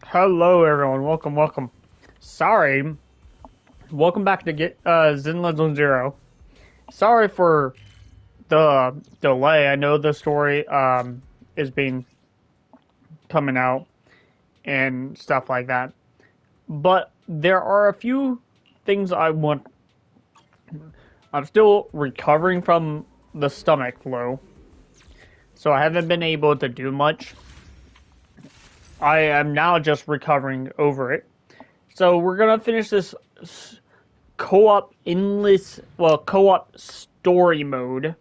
Hello, everyone. Welcome. Sorry. Welcome back to get Zenless on Zero. Sorry for the delay. I know the story is being coming out and stuff like that, but there are a few things I want. I'm still recovering from the stomach flu, so I haven't been able to do much. I am now just recovering over it. So we're gonna finish this co-op co-op story mode.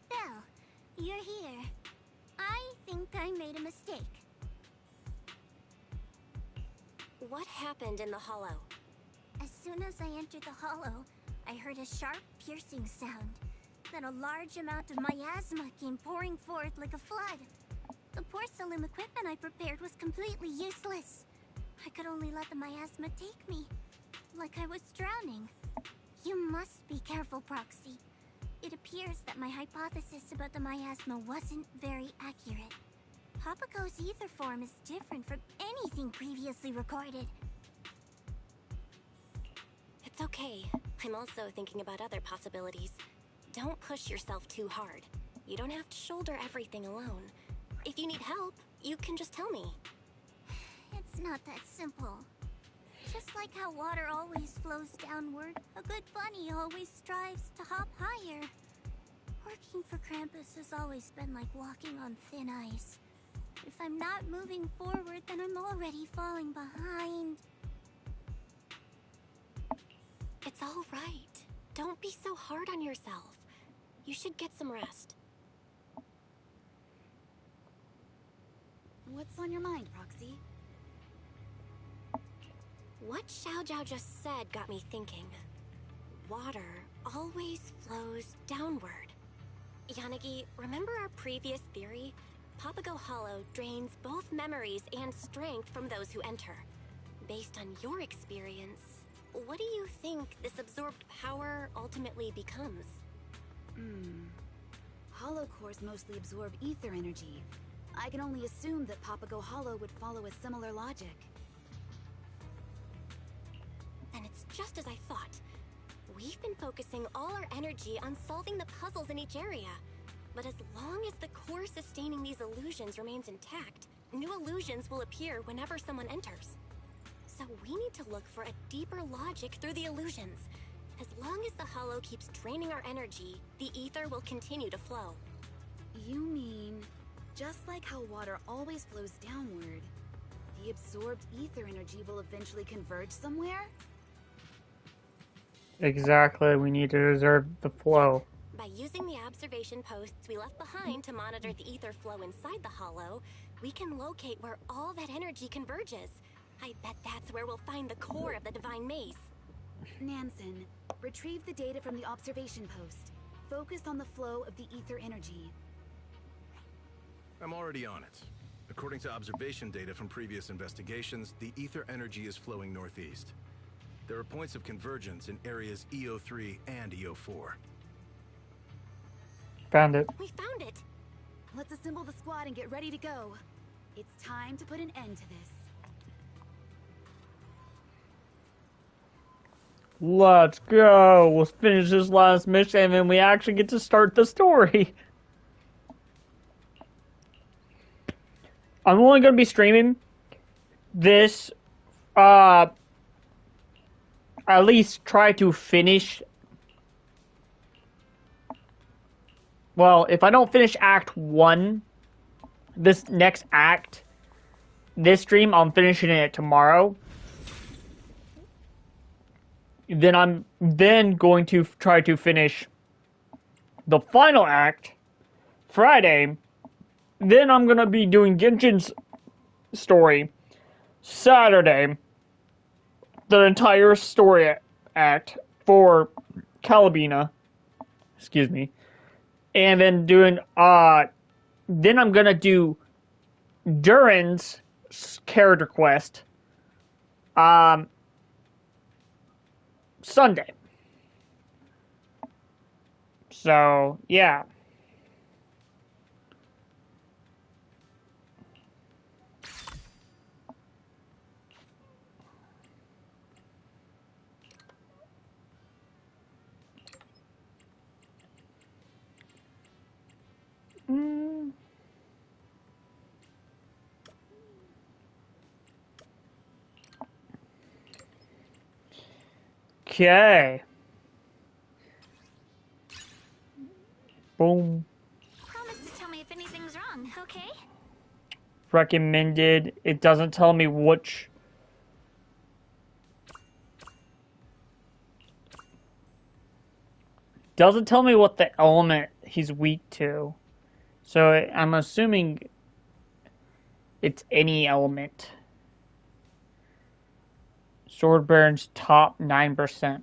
Belle, you're here. I think I made a mistake. What happened in the hollow? As soon as I entered the hollow, I heard a sharp, piercing sound. Then a large amount of miasma came pouring forth like a flood. The porcelain equipment I prepared was completely useless. I could only let the miasma take me, like I was drowning. You must be careful, Proxy. It appears that my hypothesis about the miasma wasn't very accurate. Papago's ether form is different from anything previously recorded. It's okay. I'm also thinking about other possibilities. Don't push yourself too hard. You don't have to shoulder everything alone. If you need help, you can just tell me. It's not that simple. Just like how water always flows downward, a good bunny always strives to hop higher. Working for Krampus has always been like walking on thin ice. If I'm not moving forward, then I'm already falling behind. It's all right. Don't be so hard on yourself. You should get some rest. What's on your mind, Proxy? What Xiaojiao just said got me thinking. Water always flows downward. Yanagi, remember our previous theory? Papago Hollow drains both memories and strength from those who enter. Based on your experience, what do you think this absorbed power ultimately becomes? Hollow cores mostly absorb ether energy. I can only assume that Papago Hollow would follow a similar logic. And it's just as I thought. We've been focusing all our energy on solving the puzzles in each area. But as long as the core sustaining these illusions remains intact, new illusions will appear whenever someone enters. So we need to look for a deeper logic through the illusions. As long as the hollow keeps draining our energy, the ether will continue to flow. You mean, just like how water always flows downward, the absorbed ether energy will eventually converge somewhere? Exactly. We need to reserve the flow. By using the observation posts we left behind to monitor the ether flow inside the hollow, we can locate where all that energy converges. I bet that's where we'll find the core of the Divine Maze. Nansen, retrieve the data from the observation post. Focus on the flow of the ether energy. I'm already on it. According to observation data from previous investigations, the ether energy is flowing northeast. There are points of convergence in areas EO3 and EO4. Found it. We found it! Let's assemble the squad and get ready to go. It's time to put an end to this. Let's go. We'll finish this last mission and then we actually get to start the story. I'm only going to be streaming this, at least try to finish. Well, if I don't finish Act 1, this next act, this stream, I'm finishing it tomorrow. Then I'm then going to try to finish the final act Friday. Then I'm going to be doing Genshin's story Saturday. The entire story act for Calabina. Excuse me. And then doing, then I'm going to do Durin's character quest, Sunday. So, yeah. Okay. Boom. Promise to tell me if anything's wrong, okay? Recommended. It doesn't tell me which. Doesn't tell me what the element he's weak to. So I'm assuming it's any element. Sword burns top 9%.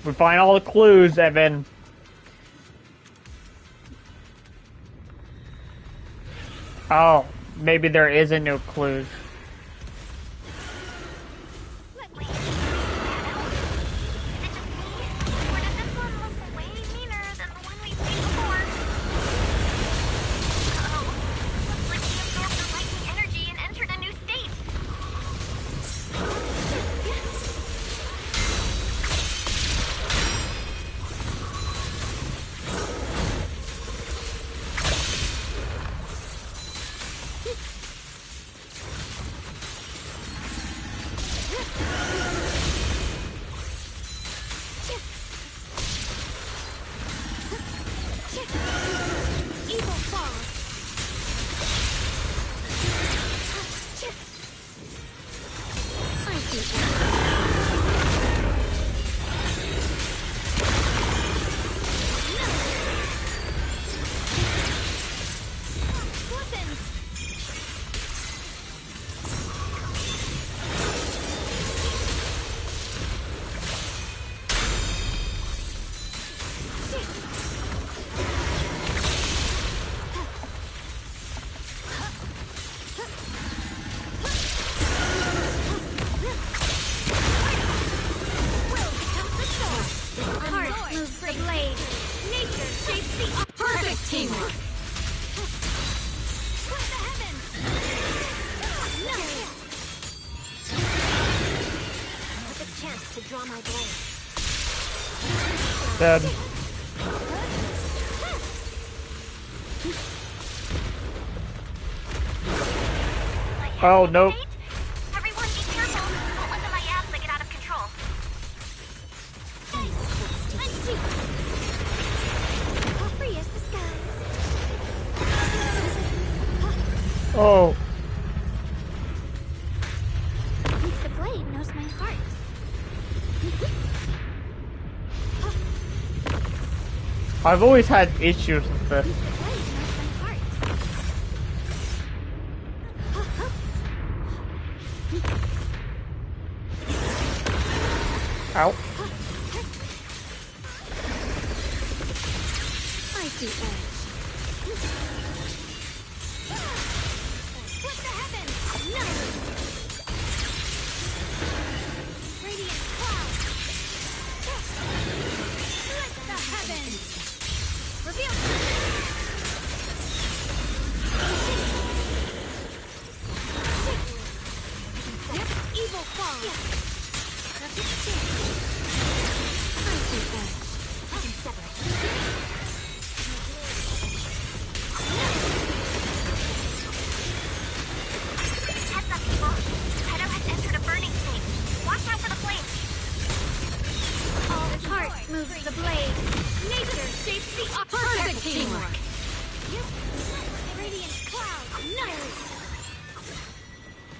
We find all the clues, Evan. Oh, maybe there isn't no clues. Wait. Is it just me? Or does this one look way meaner than the one we've seen before? Uh-oh. Looks like he absorbed the lightning energy and entered a new state. Evil fall. I see. Weapons. Heart moves the blade. Nature shapes the perfect teamwork. Split the heavens. With a chance to draw my blade. Dead. Oh, nope. Everyone be careful. Don't let the miasma get out of control. Free as the skies. Oh, The blade knows my heart. I've always had issues with this. The blade knows my heart. Ow. I see edge. Split the heavens. Radiant cloud. Split the heavens. Reveal. Evil fall. I see edge. I can separate. Heads up, people. Pedo has entered a burning state. Watch out for the flames. All heart moves the blade. Nature shapes the perfect teamwork. Radiant cloud. Nice.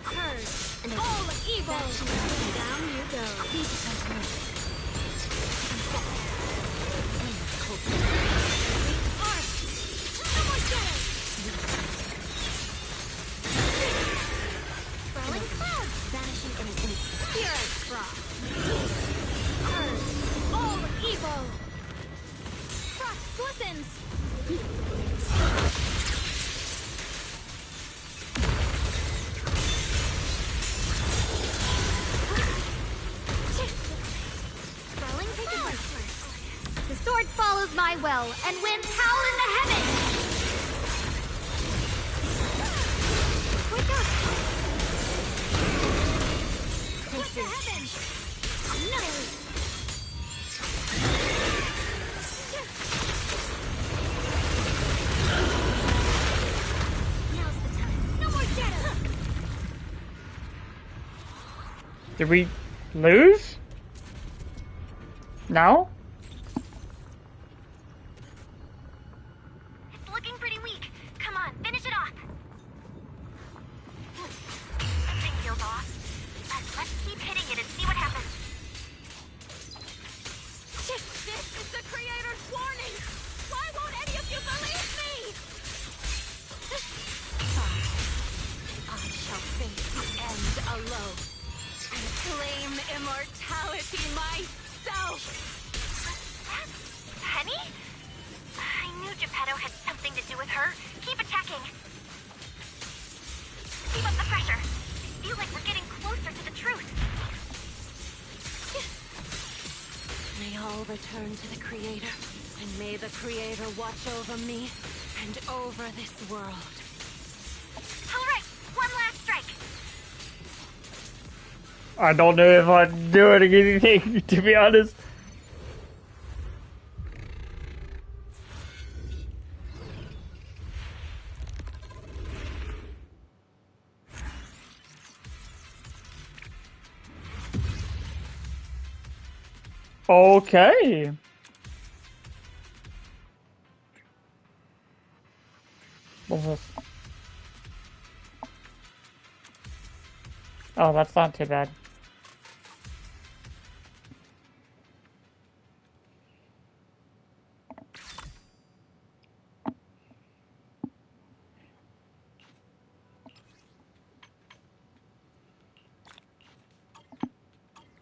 Purge and all evil. Down you go. Swirling clouds vanishing in an instant. Spirit frost. Curse all evil. Frost glistens. Swirling clouds. The sword follows my will, and winds howl in the heavens. Quick up. Towards the heavens! No! Now's the time. No more shadows! Did we lose? No? It's looking pretty weak. Come on, finish it off. Something feels off. Let's keep hitting it and see what happens. This is the Creator's warning! Why won't any of you believe me? I shall face the end alone and claim immortality myself! Penny? I knew Geppetto had something to do with her. Keep attacking. Keep up the pressure. I feel like we're getting closer to the truth. May all return to the Creator, and may the Creator watch over me and over this world. All right, one last strike. I don't know if I'm doing anything, to be honest. Okay. What's this? Oh, that's not too bad.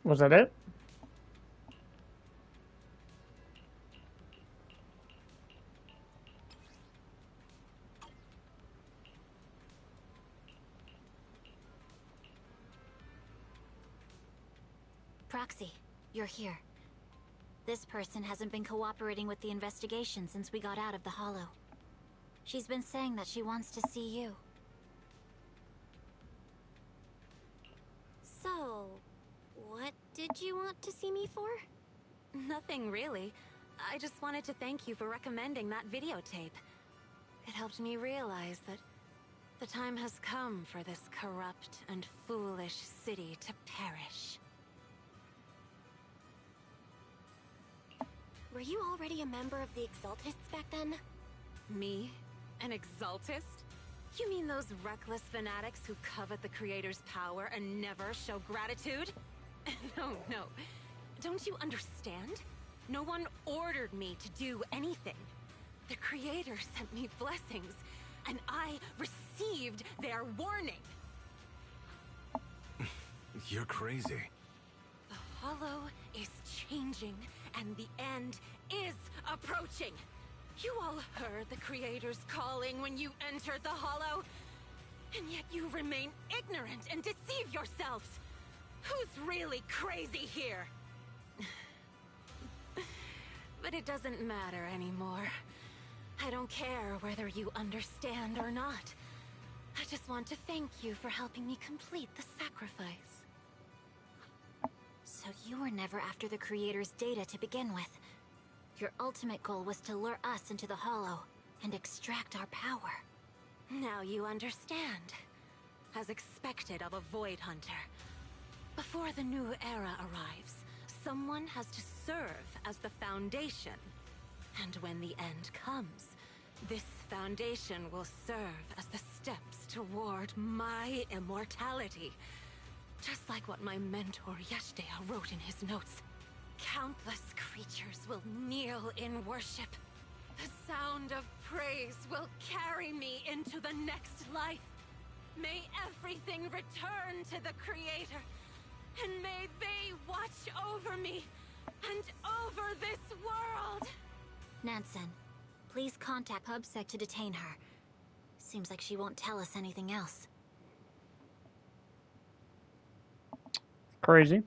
Was that it? Proxy, you're here. This person hasn't been cooperating with the investigation since we got out of the Hollow. She's been saying that she wants to see you. So, what did you want to see me for? Nothing really. I just wanted to thank you for recommending that videotape. It helped me realize that the time has come for this corrupt and foolish city to perish. Were you already a member of the Exaltists back then? Me? An Exaltist? You mean those reckless fanatics who covet the Creator's power and never show gratitude? No. Don't you understand? No one ordered me to do anything. The Creator sent me blessings, and I received their warning. You're crazy. The Hollow is changing, and the end is approaching. You all heard the Creator's calling when you entered the Hollow, and yet you remain ignorant and deceive yourselves. Who's really crazy here? But it doesn't matter anymore. I don't care whether you understand or not. I just want to thank you for helping me complete the sacrifice. So you were never after the Creator's data to begin with. Your ultimate goal was to lure us into the Hollow and extract our power. Now you understand. As expected of a Void Hunter. Before the new era arrives, someone has to serve as the Foundation. And when the end comes, this Foundation will serve as the steps toward my immortality. Just like what my mentor Yeshdea wrote in his notes. Countless creatures will kneel in worship. The sound of praise will carry me into the next life. May everything return to the Creator, and may they watch over me and over this world. Nansen, please contact PubSec to detain her. Seems like she won't tell us anything else. Crazy.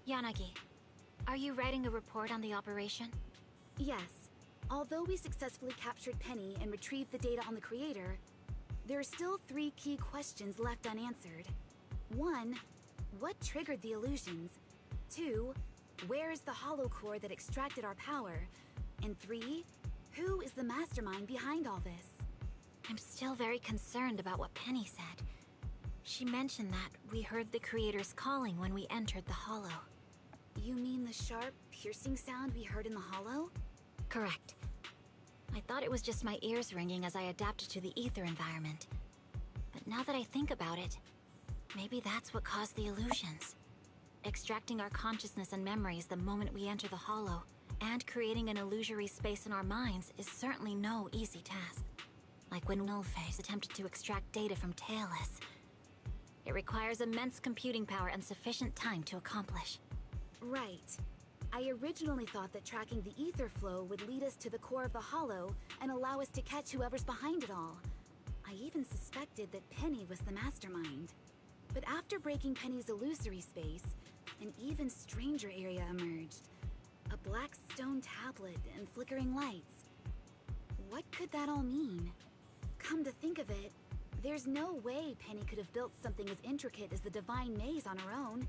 Yanagi, are you writing a report on the operation? Yes. Although we successfully captured Penny and retrieved the data on the Creator, there are still 3 key questions left unanswered. 1. What triggered the illusions? 2. Where is the hollow core that extracted our power? And 3. Who is the mastermind behind all this? I'm still very concerned about what Penny said. She mentioned that we heard the Creator's calling when we entered the hollow. You mean the sharp, piercing sound we heard in the hollow? Correct. I thought it was just my ears ringing as I adapted to the ether environment. But now that I think about it, maybe that's what caused the illusions. Extracting our consciousness and memories the moment we enter the hollow, and creating an illusory space in our minds is certainly no easy task. Like when Nullface attempted to extract data from Tailless. It requires immense computing power and sufficient time to accomplish. Right. I originally thought that tracking the ether flow would lead us to the core of the hollow and allow us to catch whoever's behind it all. I even suspected that Penny was the mastermind. But after breaking Penny's illusory space, an even stranger area emerged. A black stone tablet and flickering lights. What could that all mean? Come to think of it, there's no way Penny could have built something as intricate as the Divine Maze on her own.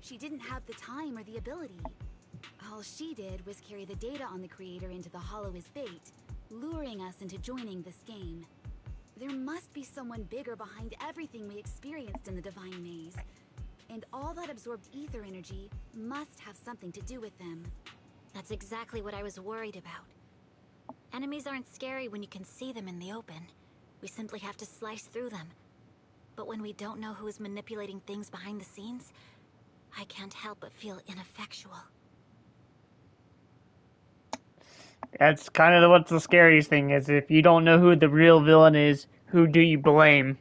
She didn't have the time or the ability. All she did was carry the data on the Creator into the hollow as bait, luring us into joining this game. There must be someone bigger behind everything we experienced in the Divine Maze. And all that absorbed ether energy must have something to do with them. That's exactly what I was worried about. Enemies aren't scary when you can see them in the open. We simply have to slice through them. But when we don't know who is manipulating things behind the scenes, I can't help but feel ineffectual. That's kind of what the scariest thing is. If you don't know who the real villain is, who do you blame?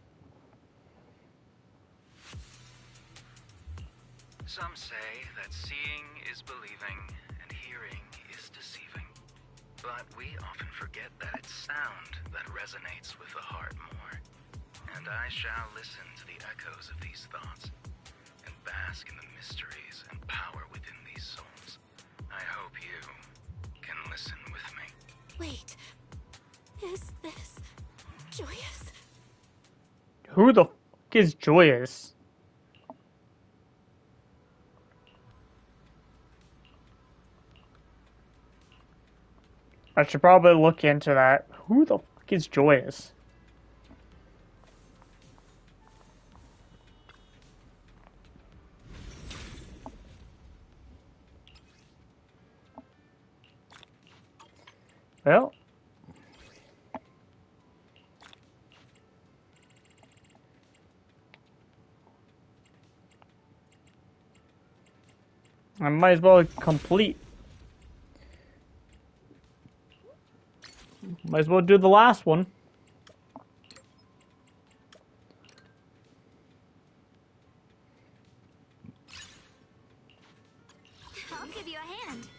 Some say that seeing is believing and hearing is deceiving. But we often forget that it's sound that resonates with the heart more. And I shall listen to the echoes of these thoughts and bask in the mysteries and power within these souls. I hope you can listen with me. Wait. Is this Joyous? Who the f is Joyous? I should probably look into that. Who the f is Joyous? Well, I might as well complete. Might as well do the last one. I'll give you a hand.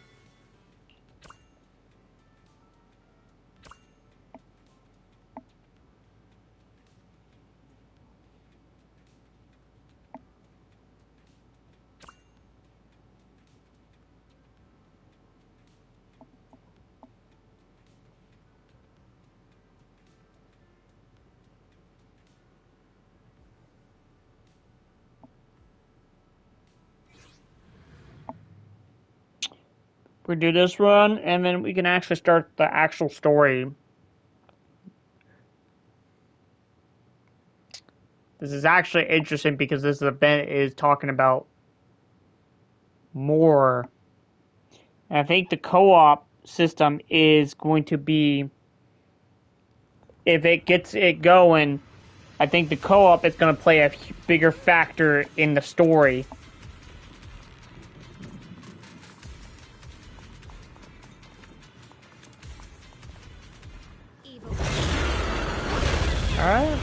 We do this run, and then we can actually start the actual story. This is actually interesting because this event is talking about more. And I think the co-op system is going to be, if it gets it going, I think the co-op is going to play a bigger factor in the story. Alright.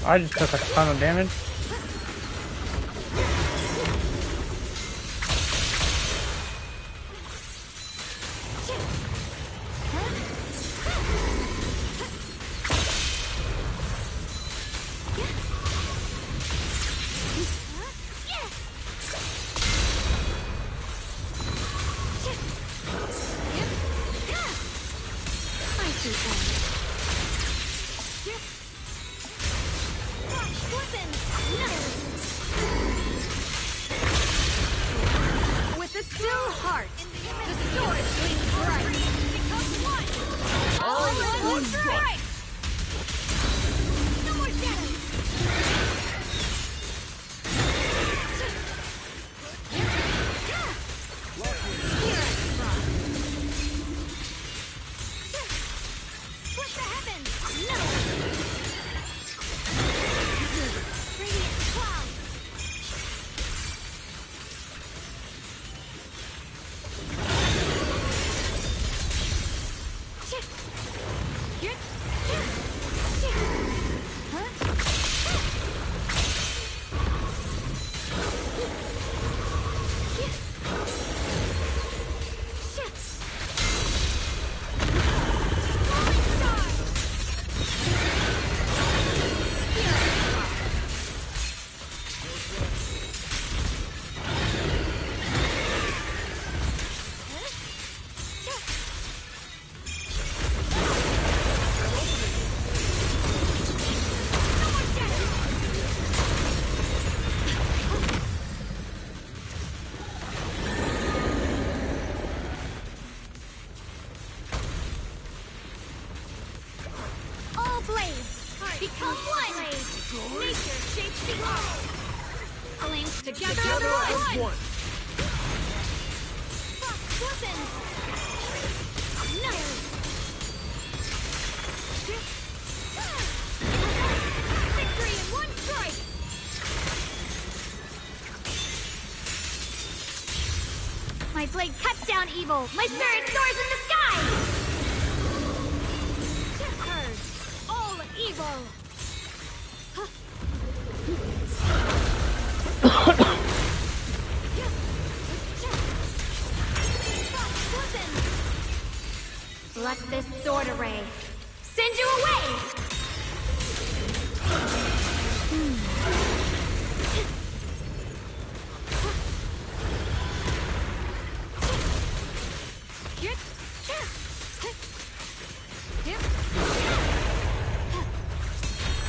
I just took a ton of damage. With a still heart, the sword gleams bright. Become one. All in one strike. No more shadows. Here I come. Split the heavens. No. Radiant cloud. All blades become one. Nature shapes the earth. Flames together as one. Frost weapons. No. Victory in one strike. My blade cuts down evil. My spirit soars in the sky. Purge all evil. Let this sword array send you away.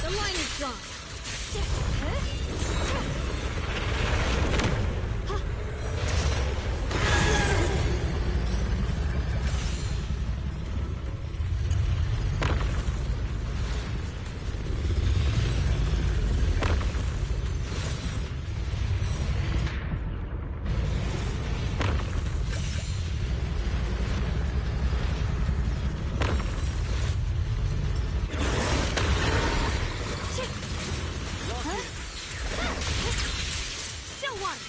The line is drawn. Still one.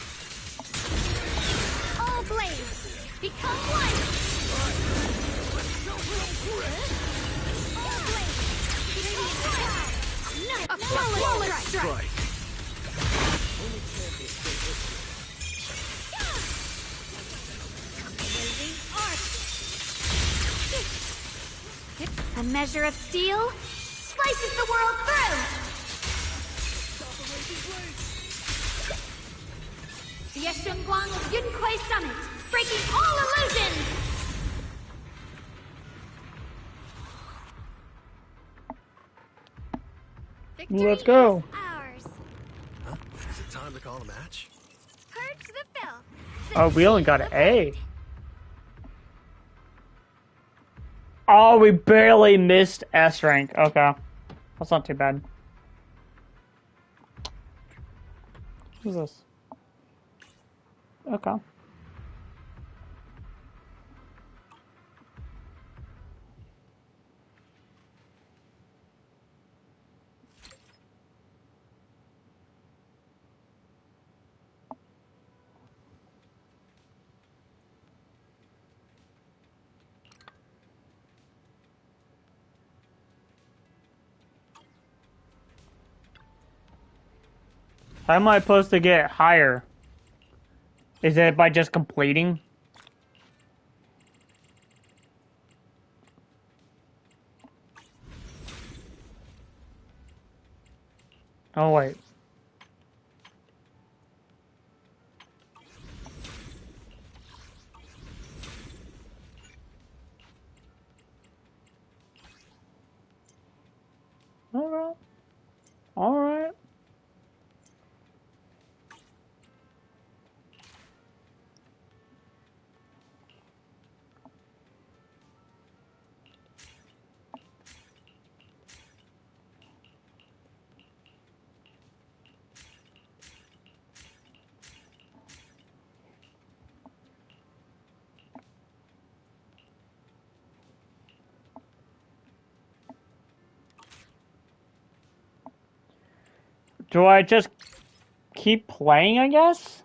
All blades become one. All blades radiant cloud. None. A flawless strike. Blazing arc. A measure of steel slices the world through. The Yeshunguang of Yunquai Summit, breaking all illusions! Let's go. Ours. Huh? Is it time to call a match? Purge the filth. Oh, we only got an A. Oh, we barely missed S rank. Okay. That's not too bad. Who's this? Okay. How am I supposed to get higher? Is it by just completing? Oh, wait. Alright. Alright. Do I just keep playing, I guess?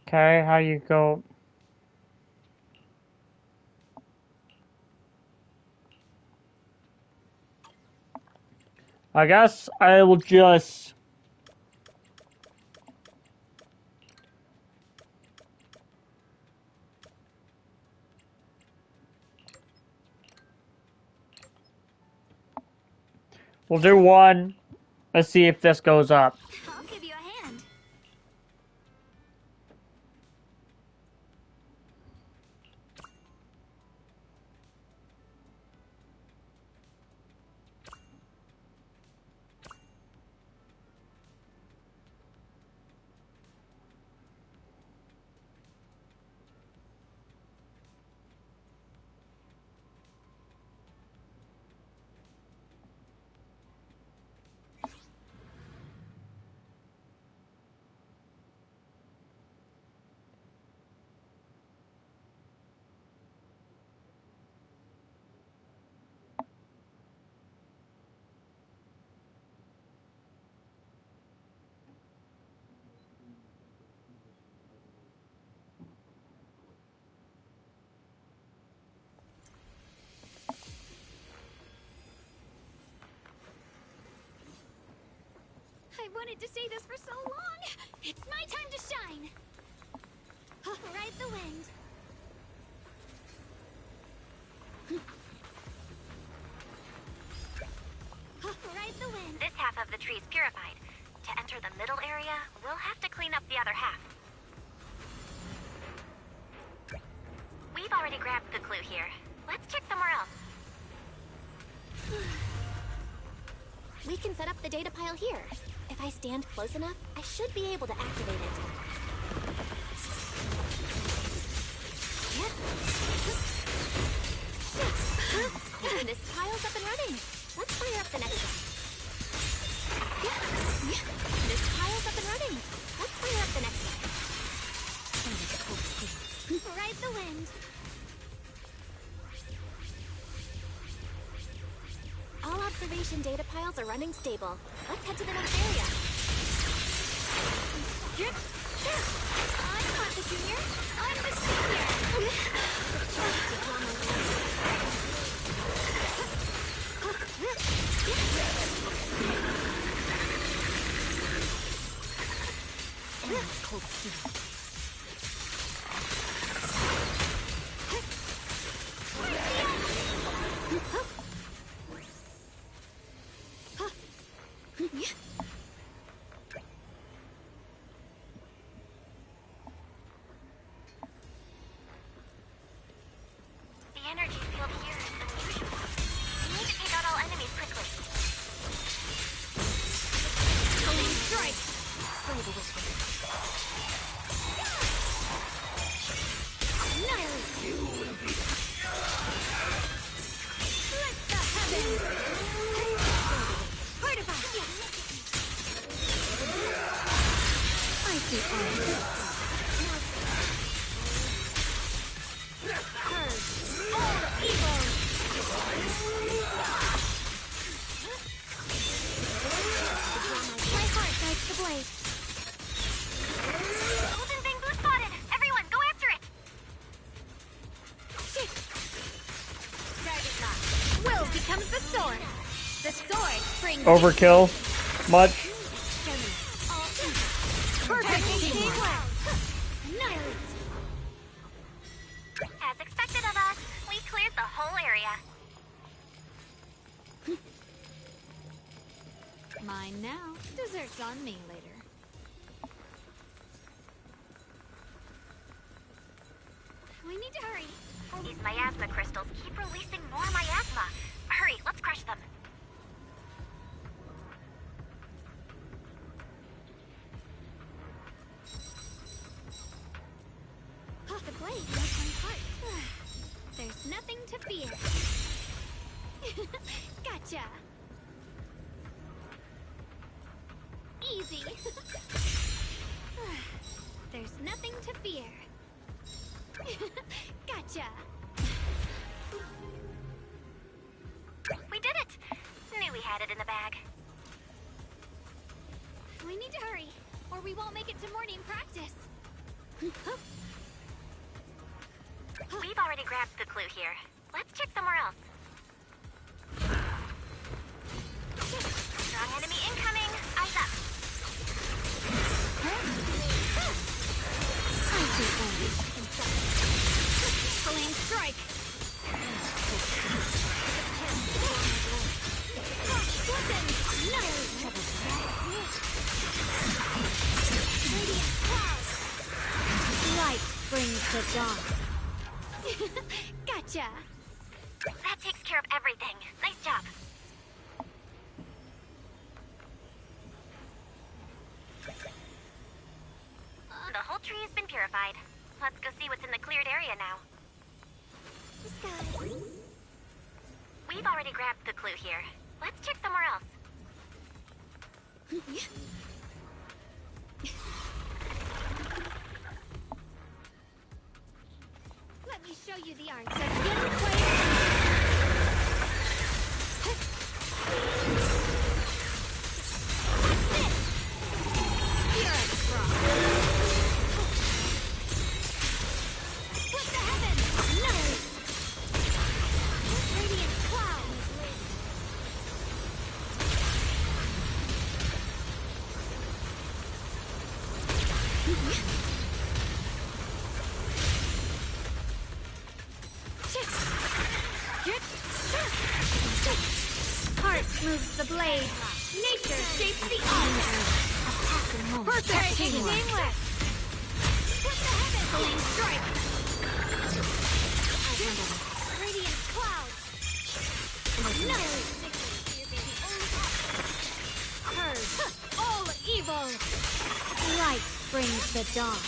Okay, how you go? I guess I will just... We'll do one. Let's see if this goes up. I'll give you a hand. I wanted to say this for so long. It's my time to shine. Ride the wind. Ride the wind. This half of the tree's purified. To enter the middle area, we'll have to clean up the other half. We've already grabbed the clue here. Let's check somewhere else. We can set up the data pile here. If I stand close enough, I should be able to activate it. This pile's up and running. Let's fire up the next one. This pile's up and running. Let's fire up the next one. Ride the wind. All observation data piles are running stable. Let's head to the next area. I'm not the junior. I'm the senior. ice cold steel. The energy field here is unusual. We need to take out all enemies quickly. Strike! Slay the whisper. Split the heavens! Fortify! I see all. Purge all evil! My heart guides the blade. Golden thing blue spotted! Everyone, go after it! Target lock. Will becomes the sword. The sword brings Overkill. Much. perfect teamwork. Annihilate. As expected of us, we cleared the whole area. Mine now. Dessert's on me later. We need to hurry. These miasma crystals keep releasing more miasma. Hurry, let's crush them. The blade knows my heart. There's nothing to fear. Gotcha. Easy. There's nothing to fear. Gotcha. We did it! Knew we had it in the bag. We need to hurry, or we won't make it to morning practice. We've already grabbed the clue here. Let's check somewhere else. Strong enemy incoming. Eyes up. I do only. Flame strike. Weapon. Radiant cloud. Light brings the dawn. Gotcha. That takes care of everything. Nice job. The whole tree has been purified. Let's go see what's in the cleared area now. We've already grabbed the clue here. Let's check somewhere else. Let me show you the arts of gunplay. What the heavens? Nice! Radiant cloud. Heart moves the blade. Nature shapes the art. Perfect teamwork. What the heavens? Flame strike. Radiant cloud. Nice. Purge all evil. Light brings the dawn.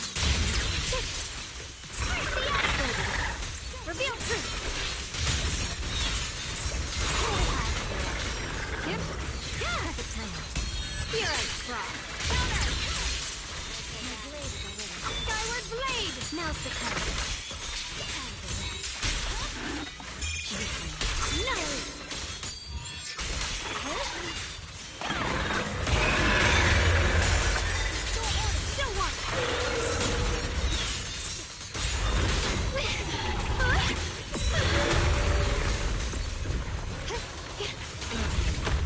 Reveal truth. Perfect timing. Spirit Cross. Counter. Skyward blade. Now's the time. Nice. Still one.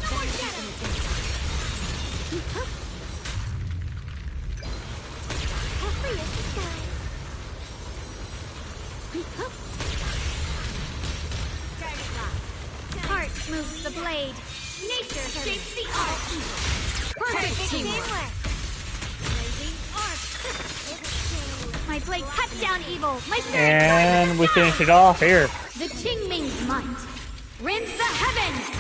No more shadows. Heart moves the blade. Nature shapes the art. Perfect teamwork. Blazing arc. My blade cuts down evil. My spirit And we finish it off here. the Qingming's might rends the heavens.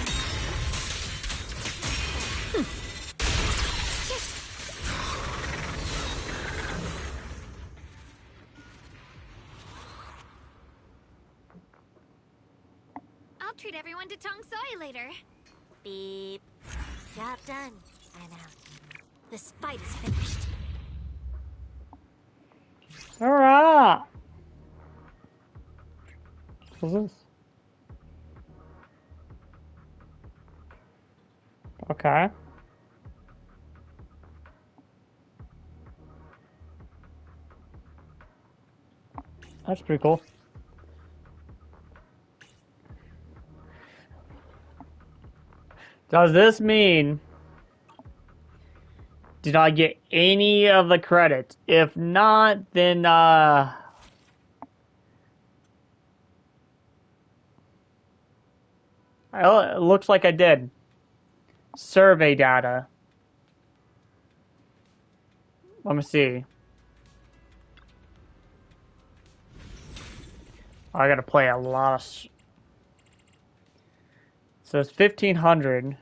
I'll treat everyone to tong soy later. Beep. Job done. I'm out. This fight is finished. Alright. What's this? Okay. That's pretty cool. Does this mean did I get any of the credits? If not, then it looks like I did. Survey data. Let me see. I gotta play a lot of. So it's 1,500.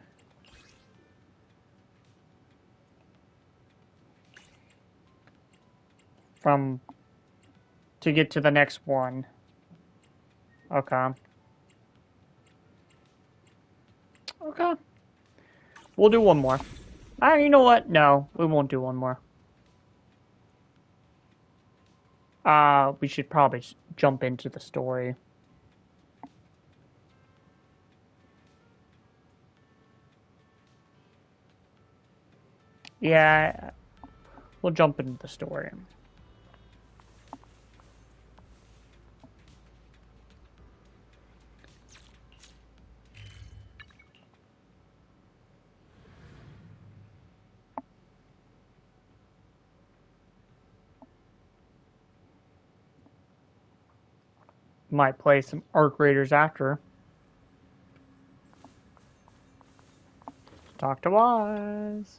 From to get to the next one. Okay. Okay. We'll do one more. You know what? No, we won't do one more. We should probably jump into the story. Yeah, we'll jump into the story. Might play some Arc Raiders after. Talk to Wise.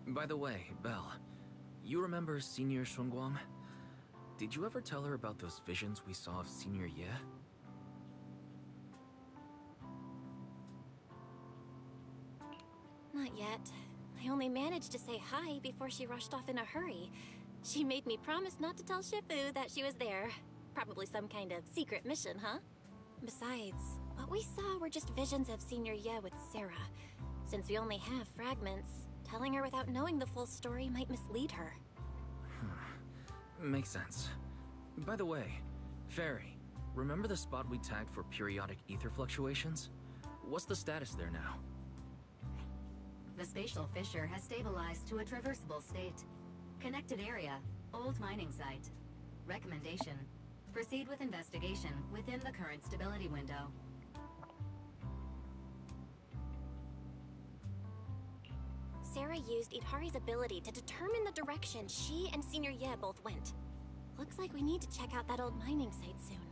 By the way, Belle, you remember Senior Shunguang? Did you ever tell her about those visions we saw of Senior Ye? Not yet. I only managed to say hi before she rushed off in a hurry. She made me promise not to tell Shifu that she was there. Probably some kind of secret mission, huh? Besides, what we saw were just visions of Senior Ye with Sarah. Since we only have fragments, telling her without knowing the full story might mislead her. Makes sense. By the way, Fairy, remember the spot we tagged for periodic ether fluctuations? What's the status there now? The spatial fissure has stabilized to a traversable state. Connected area, old mining site. Recommendation: proceed with investigation within the current stability window. Sarah used Idhari's ability to determine the direction she and Senior Ye both went. Looks like we need to check out that old mining site soon.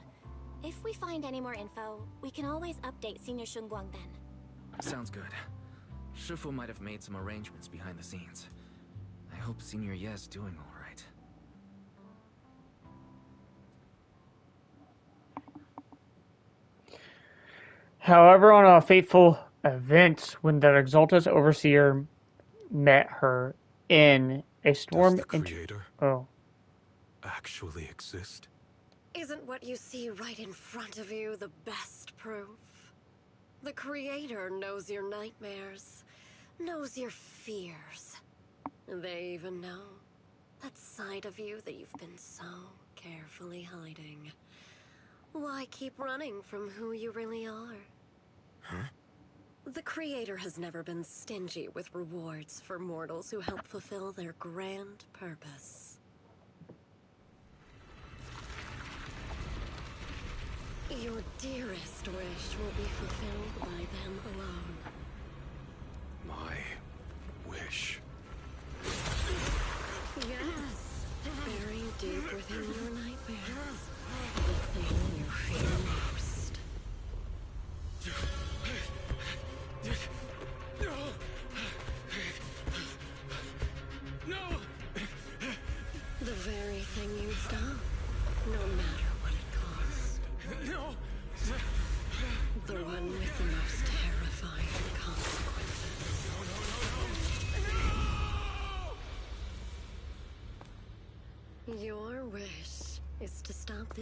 If we find any more info, we can always update Senior Shunguang then. Sounds good. Shifu might have made some arrangements behind the scenes. I hope Senior Ye's doing all right. However, on a fateful event, when the Exaltus Overseer met her in a storm. Does the Creator actually exist? Isn't what you see right in front of you the best proof? The Creator knows your nightmares, knows your fears. They even know that side of you that you've been so carefully hiding. Why keep running from who you really are? Huh? The Creator has never been stingy with rewards for mortals who help fulfill their grand purpose. Your dearest wish will be fulfilled by them alone. My wish.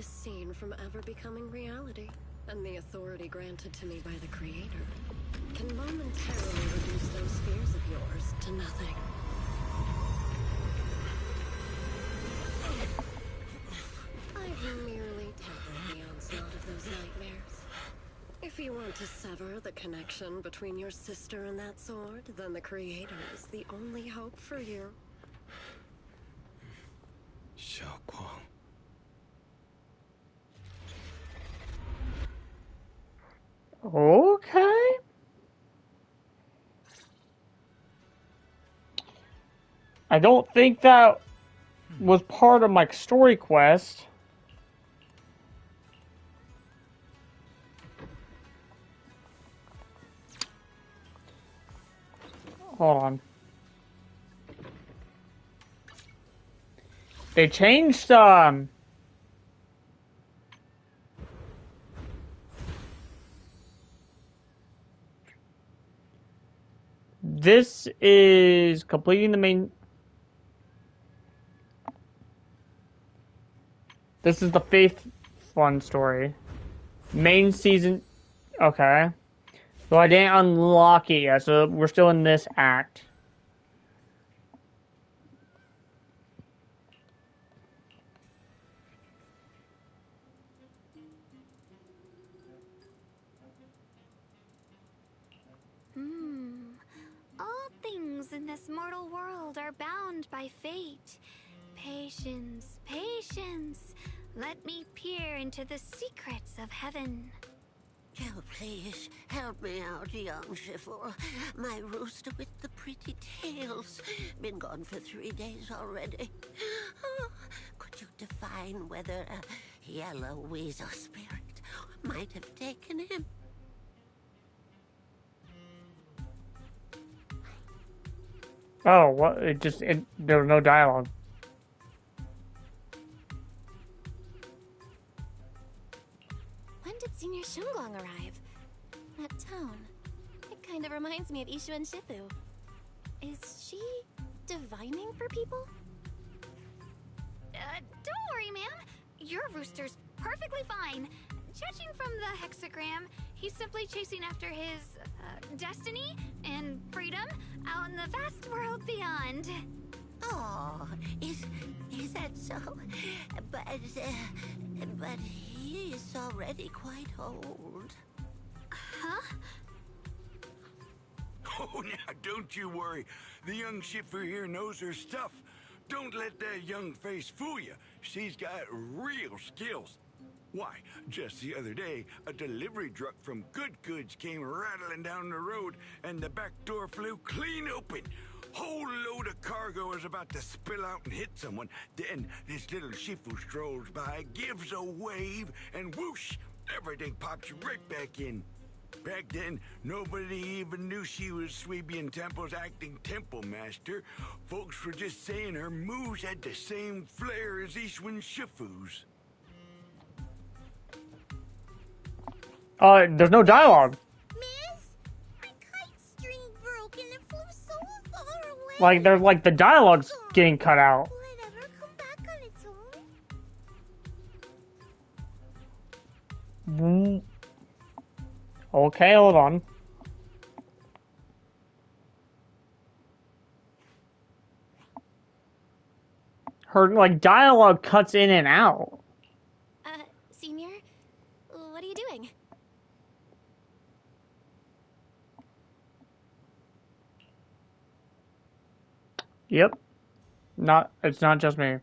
wildest scene from ever becoming reality. And the authority granted to me by the Creator can momentarily reduce those fears of yours to nothing. I've merely tempered the onslaught of those nightmares. If you want to sever the connection between your sister and that sword, then the Creator is the only hope for you. Xiaoguang. Okay. I don't think that was part of my story quest. Hold on. They changed, this is completing the main... This is the Faith Fun story. Main season... Okay. So I didn't unlock it yet, so we're still in this act. All things in this mortal world are bound by fate. Patience, patience. Let me peer into the secrets of heaven. Oh, please, help me out, young Shifu. My rooster with the pretty tails. Been gone for 3 days already. Oh, could you define whether a yellow weasel spirit might have taken him? Oh, what? There was no dialogue. When did Senior Shunguang arrive? That tone. It kind of reminds me of Ishu and Shifu. Is she divining for people? Don't worry, ma'am. Your rooster's perfectly fine. Judging from the hexagram, he's simply chasing after his destiny and freedom out in the vast world beyond. Oh, is that so? But he is already quite old. Huh? Oh, now don't you worry. The young Shifu here knows her stuff. Don't let that young face fool you. She's got real skills. Why, just the other day, a delivery truck from Good Goods came rattling down the road, and the back door flew clean open. Whole load of cargo was about to spill out and hit someone. Then this little Shifu strolls by, gives a wave, and whoosh, everything pops right back in. Back then, nobody even knew she was Sweebian Temple's acting temple master. Folks were just saying her moves had the same flair as Ishwin Shifu's. There's no dialogue. Miss, my kite string broke and it flew so far away. Like, there's like the dialogue's getting cut out. Will it ever come back on its own? Okay, hold on. Her, like, dialogue cuts in and out. Senior? What are you doing? Yep. It's not just me.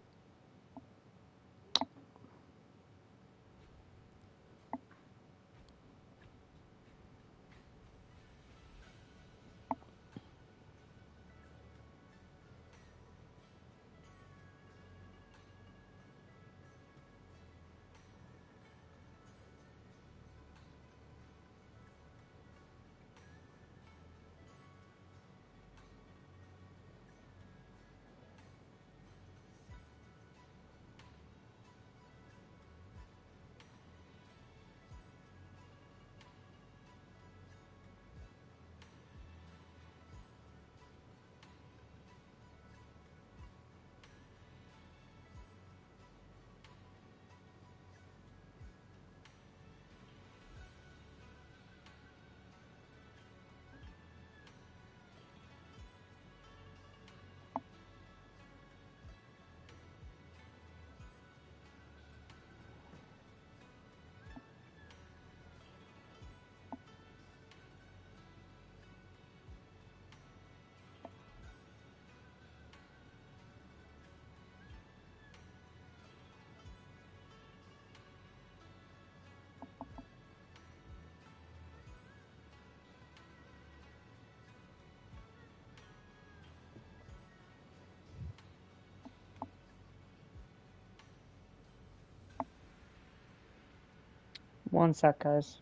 One sec, guys.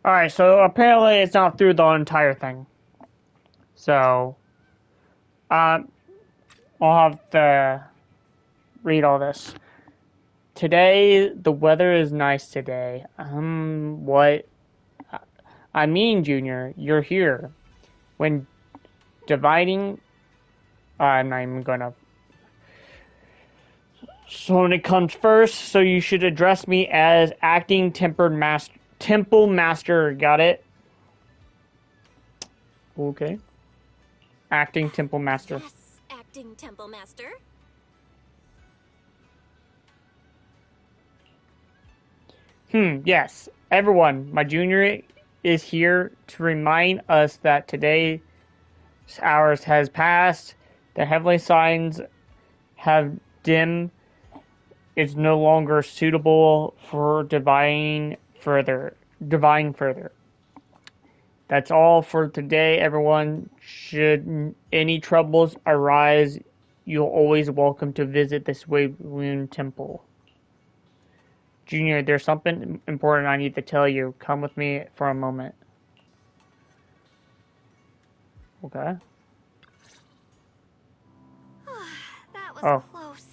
Alright, so apparently it's not through the entire thing. So, I'll have to read all this. Today, the weather is nice today. What? I mean, Junior, you're here. When dividing, I'm not even gonna. So when it comes first, so you should address me as acting temple master. Got it? Okay. Acting temple master. Yes, acting temple master. Yes. Everyone, my junior is here to remind us that today's hours has passed. The heavenly signs have dimmed. It's no longer suitable for divining further. That's all for today, everyone. Should any troubles arise, you're always welcome to visit this Waywoon Temple. Junior, there's something important I need to tell you. Come with me for a moment. Okay. That was Oh, close.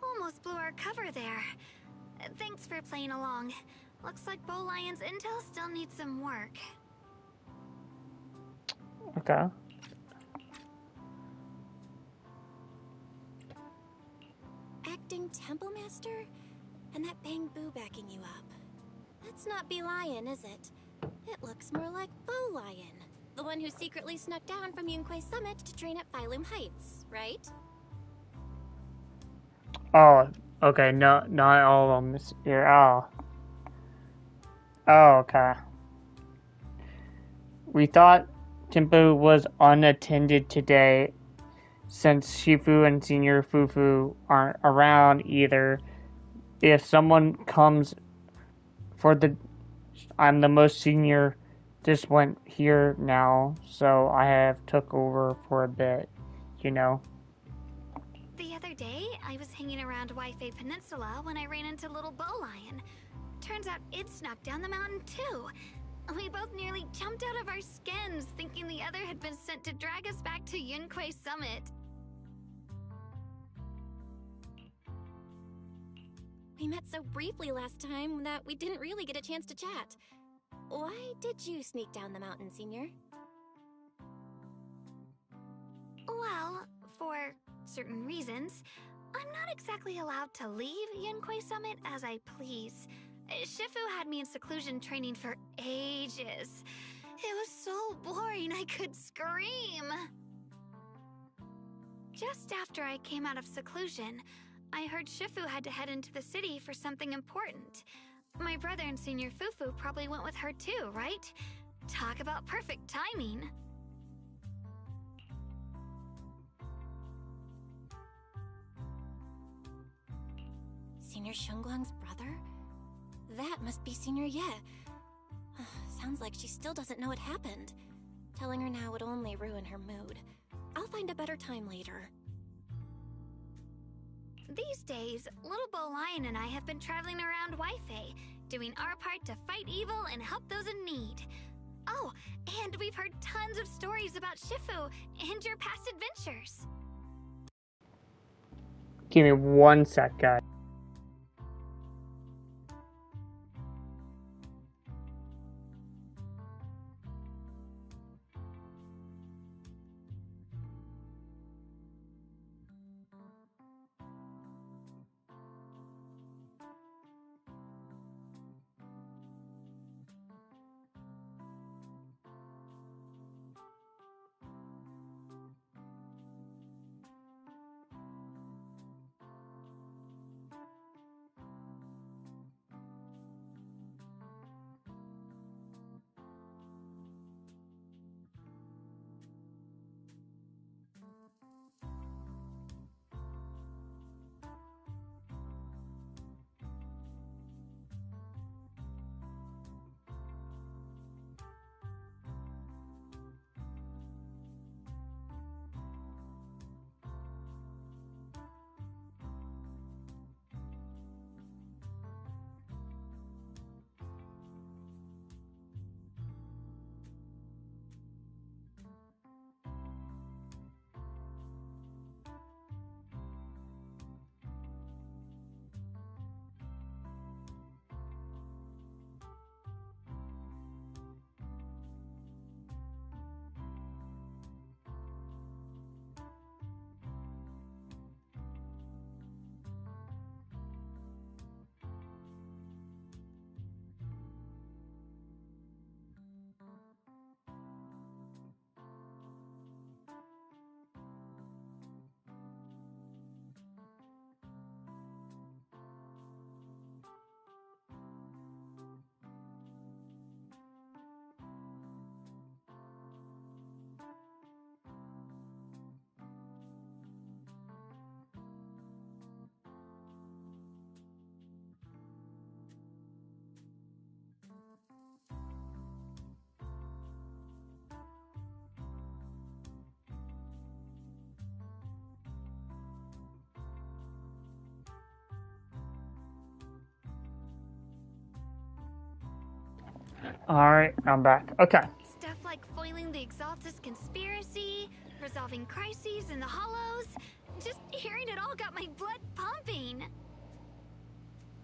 Almost blew our cover there. Thanks for playing along. Looks like Bow Lion's intel still needs some work. okay. Acting temple master? And that Bang Boo backing you up. That's not Bee Lion, is it? It looks more like Bow Lion. The one who secretly snuck down from Yunquay Summit to train at Phylum Heights, right? Oh, okay. No, not all of them is here. Oh. Oh, okay. We thought Tempo was unattended today since Shifu and Senior Fufu aren't around either. If someone comes for the... I'm the most senior. This went here now, so I have took over for a bit, you know. The other day, I was hanging around Waifei Peninsula when I ran into little Bow Lion. Turns out it snuck down the mountain too. We both nearly jumped out of our skins, thinking the other had been sent to drag us back to Yunquay Summit. We met so briefly last time that we didn't really get a chance to chat. Why did you sneak down the mountain, Senior? Well, for certain reasons, I'm not exactly allowed to leave Yunquay Summit as I please. Shifu had me in seclusion training for ages. It was so boring I could scream. Just after I came out of seclusion, I heard Shifu had to head into the city for something important. My brother and Senior Fufu probably went with her too, right? Talk about perfect timing. Senior Shunguang's brother? That must be Senior Ye. Sounds like she still doesn't know what happened. Telling her now would only ruin her mood. I'll find a better time later. These days, little Bow Lion and I have been traveling around Waifei, doing our part to fight evil and help those in need. Oh, and we've heard tons of stories about Shifu and your past adventures. Give me one sec, guys. Alright, I'm back. Okay. Stuff like foiling the Exaltus conspiracy, resolving crises in the Hollows. Just hearing it all got my blood pumping.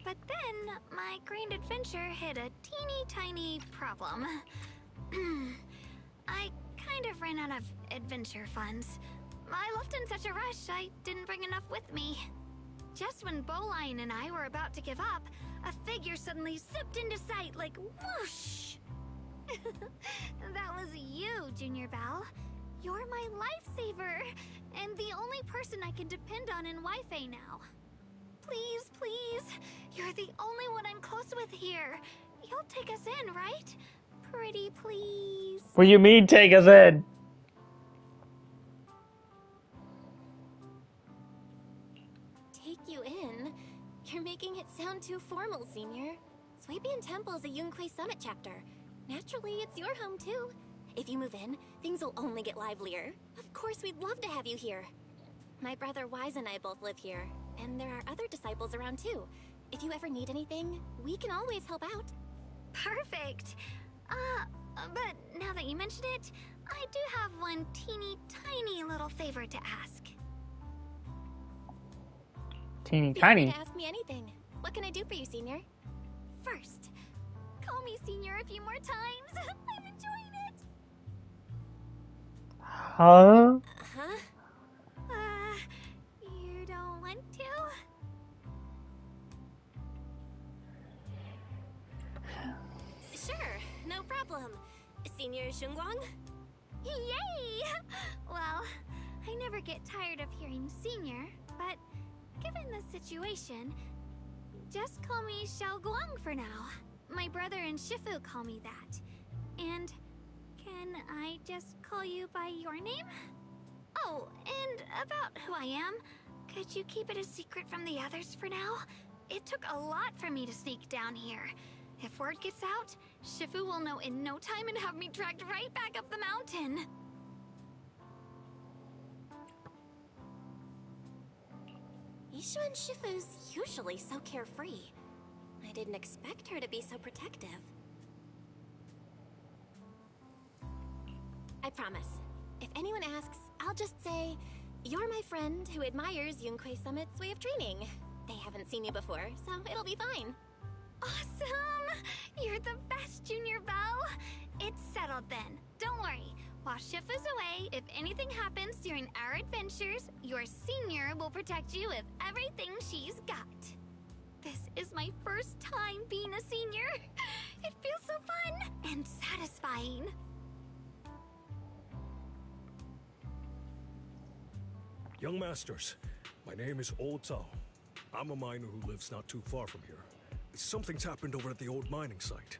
But then, my grand adventure hit a teeny tiny problem. I kind of ran out of adventure funds. I left in such a rush, I didn't bring enough with me. Just when Bowline and I were about to give up, a figure suddenly zipped into sight like whoosh! That was you, Junior Belle. You're my lifesaver, and the only person I can depend on in Wi-Fi now. Please, please, you're the only one I'm close with here. You'll take us in, right? Pretty please. What do you mean, take us in? Take you in? You're making it sound too formal, Senior. Swabian Temple is a Yunque Summit chapter. Naturally, it's your home too. If you move in, things will only get livelier. Of course, we'd love to have you here. My brother Wise and I both live here, and there are other disciples around too. If you ever need anything, we can always help out. Perfect. But now that you mention it, I do have one teeny tiny little favor to ask. Teeny Feel free tiny. to ask me anything. What can I do for you, Senior? First, call me Senior a few more times. I'm enjoying it. Huh? Huh? You don't want to? Sure, no problem. Senior Shunguang? Yay! Well, I never get tired of hearing Senior, but given the situation, just call me Xiao Guang for now. My brother and Shifu call me that. And can I just call you by your name? Oh, and about who I am, could you keep it a secret from the others for now? It took a lot for me to sneak down here. If word gets out, Shifu will know in no time and have me dragged right back up the mountain. Ishu and Shifu's usually so carefree. I didn't expect her to be so protective. I promise. If anyone asks, I'll just say, you're my friend who admires Yunque Summit's way of training. They haven't seen you before, so it'll be fine. Awesome! You're the best, Junior Belle! It's settled then. Don't worry. While Shifu's away, if anything happens during our adventures, your Senior will protect you with everything she's got. This is my first time being a Senior. It feels so fun and satisfying. Young Masters, my name is Old Zhao. I'm a miner who lives not too far from here. Something's happened over at the old mining site.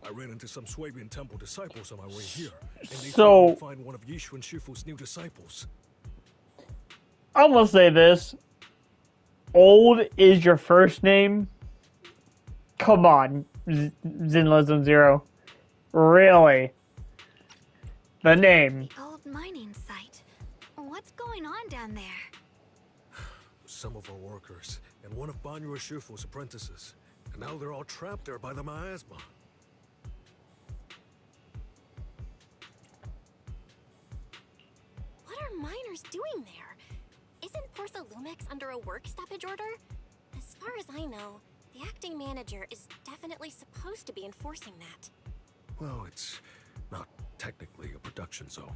I ran into some Swabian Temple disciples on my way here, and they told me to find one of Yishu and Shifu's new disciples. I'm gonna say this. Old is your first name? Come on, Zenless Zero. Really? The name. The old mining site. What's going on down there? Some of our workers, and one of Banyu Shifu's apprentices. And now they're all trapped there by the miasma. What are miners doing there? Isn't Portha Lumix under a work stoppage order? As far as I know, the acting manager is definitely supposed to be enforcing that. Well, it's not technically a production zone.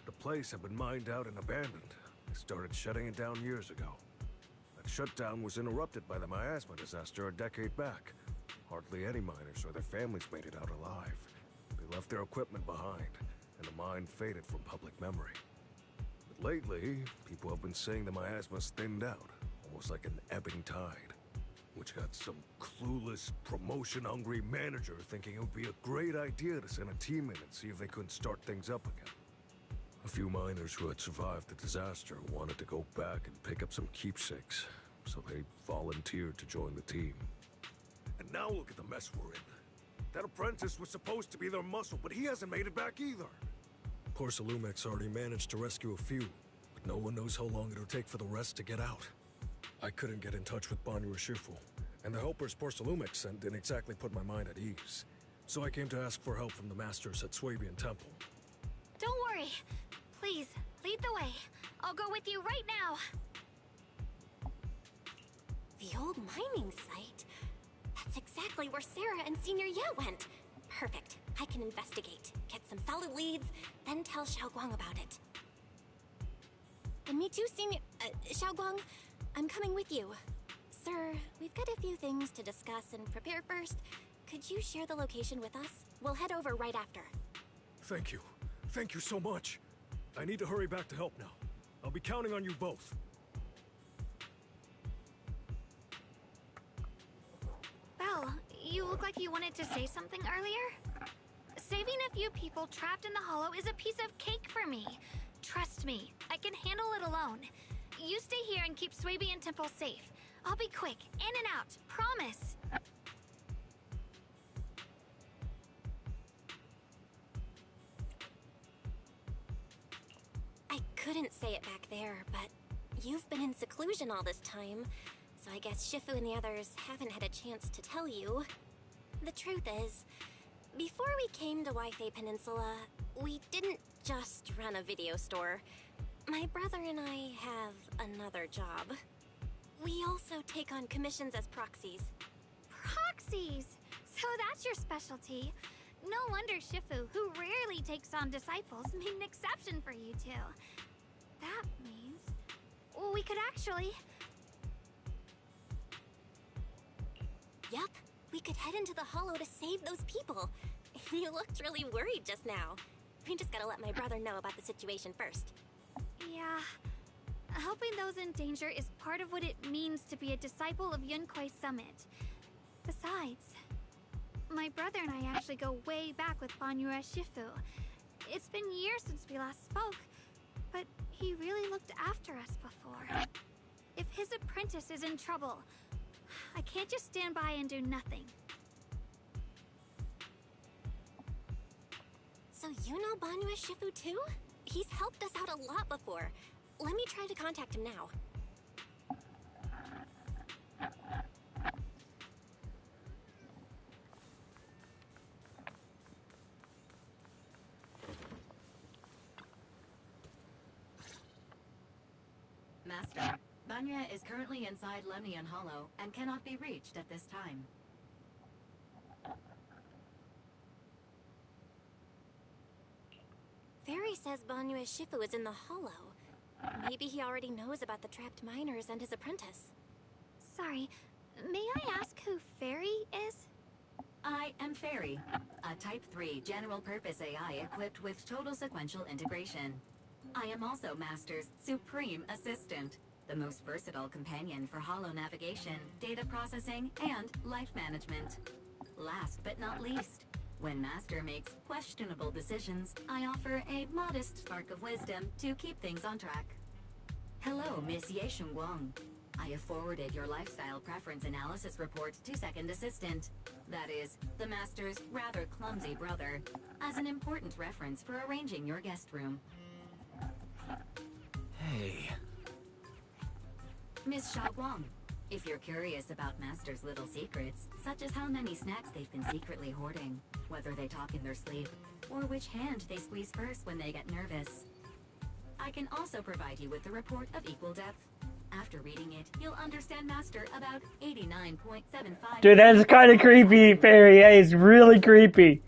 The place had been mined out and abandoned. They started shutting it down years ago. That shutdown was interrupted by the miasma disaster a decade back. Hardly any miners or their families made it out alive. They left their equipment behind, and the mine faded from public memory. But lately, people have been saying the miasma's thinned out, almost like an ebbing tide, which got some clueless, promotion-hungry manager thinking it would be a great idea to send a team in and see if they couldn't start things up again. A few miners who had survived the disaster wanted to go back and pick up some keepsakes, so they volunteered to join the team. And now look at the mess we're in. That apprentice was supposed to be their muscle, but he hasn't made it back either. Porcelumix already managed to rescue a few, but no one knows how long it'll take for the rest to get out. I couldn't get in touch with Banyu Shifu, and the helpers Porcelumix sent didn't exactly put my mind at ease. so I came to ask for help from the masters at Swabian Temple. Don't worry. Please, lead the way. I'll go with you right now. The old mining site? That's exactly where Sarah and Senior Ye went. Perfect. I can investigate, get some solid leads, then tell Xiaoguang about it. And me too, Senior... Xiaoguang, I'm coming with you. Sir, we've got a few things to discuss and prepare first. Could you share the location with us? We'll head over right after. Thank you. Thank you so much. I need to hurry back to help now. I'll be counting on you both. Belle, you look like you wanted to say something earlier. Saving a few people trapped in the hollow is a piece of cake for me. Trust me, I can handle it alone. You stay here and keep Swabian Temple safe. I'll be quick, in and out, promise. I couldn't say it back there, but you've been in seclusion all this time, so I guess Shifu and the others haven't had a chance to tell you. The truth is, before we came to Wi-Fi Peninsula, we didn't just run a video store. My brother and I have another job. We also take on commissions as proxies. Proxies! So that's your specialty. No wonder Shifu, who rarely takes on disciples, made an exception for you two. That means... we could actually... Yup, we could head into the hollow to save those people. You looked really worried just now. We just gotta let my brother know about the situation first. Yeah... helping those in danger is part of what it means to be a disciple of Yunkui's summit. Besides, my brother and I actually go way back with Banyue Shifu. It's been years since we last spoke, but he really looked after us before. If his apprentice is in trouble, I can't just stand by and do nothing. So you know Banyue Shifu too? He's helped us out a lot before. Let me try to contact him now. Master, Banyue is currently inside Lemnian Hollow and cannot be reached at this time. Fairy says Banyue Shifu is in the hollow. Maybe he already knows about the trapped miners and his apprentice. Sorry, may I ask who Fairy is? I am Fairy, a Type 3 general-purpose AI equipped with total sequential integration. I am also Master's supreme assistant, the most versatile companion for holo navigation, data processing, and life management. Last but not least, when Master makes questionable decisions, I offer a modest spark of wisdom to keep things on track. Hello, Miss Ye Shunguang. I have forwarded your lifestyle preference analysis report to Second Assistant, that is, the Master's rather clumsy brother, as an important reference for arranging your guest room. Hey. Miss Xiaoguang, if you're curious about Master's little secrets, such as how many snacks they've been secretly hoarding, whether they talk in their sleep, or which hand they squeeze first when they get nervous, I can also provide you with the report of equal depth. After reading it, you'll understand Master about 89.75%. Dude, that's kind of creepy, Fairy. That is really creepy.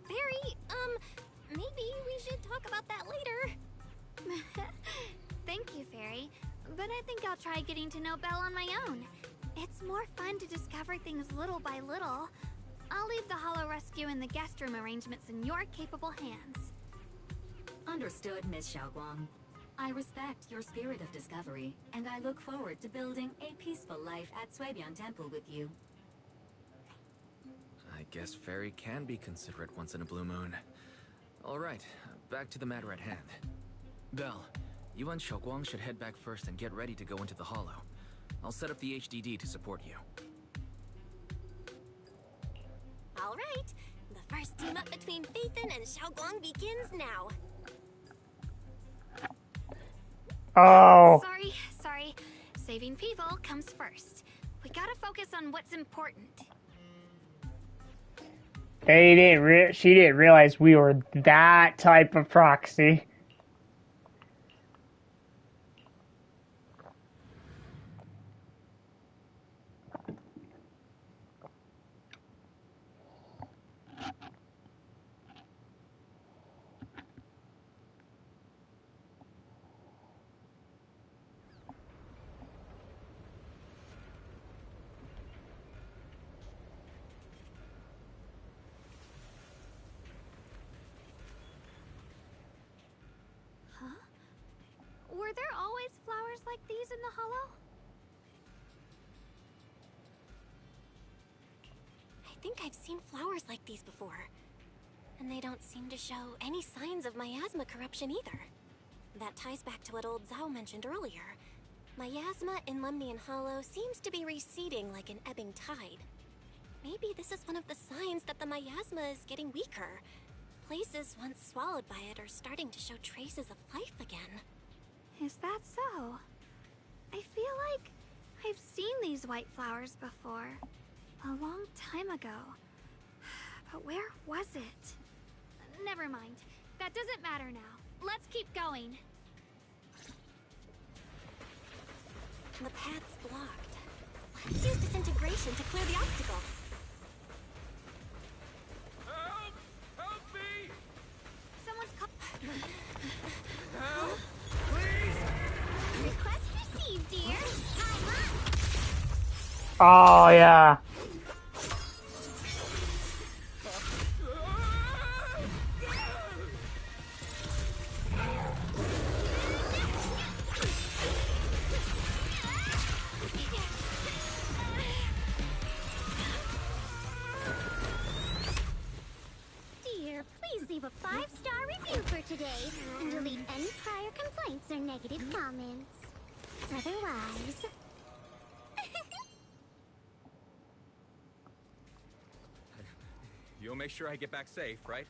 Fairy, maybe we should talk about that later. Thank you, Fairy. But I think I'll try getting to know Belle on my own. It's more fun to discover things little by little. I'll leave the Hollow Rescue and the guest room arrangements in your capable hands. Understood, Miss Xiaoguang. I respect your spirit of discovery, and I look forward to building a peaceful life at Swabian Temple with you. I guess Fairy can be considerate once in a blue moon. Alright, back to the matter at hand. Belle, you and Xiaoguang should head back first and get ready to go into the hollow. I'll set up the HDD to support you. Alright, the first team up between Phaethon and Xiaoguang begins now. Oh. Sorry. Saving people comes first. We gotta focus on what's important. She didn't realize we were that type of proxy. Were there always flowers like these in the hollow? I think I've seen flowers like these before. And they don't seem to show any signs of miasma corruption either. That ties back to what old Zhao mentioned earlier. Miasma in Lemnian Hollow seems to be receding like an ebbing tide. Maybe this is one of the signs that the miasma is getting weaker. Places once swallowed by it are starting to show traces of life again. Is that so? I feel like I've seen these white flowers before. A long time ago. But where was it? Never mind. That doesn't matter now. Let's keep going. The path's blocked. Let's use disintegration to clear the obstacle. Help! Help me! Someone's Help! Please! Request received, dear. I'm on. Oh, yeah. Dear, please leave a 5-star review for today and delete any prior complaints or negative comments. Otherwise... You'll make sure I get back safe, right?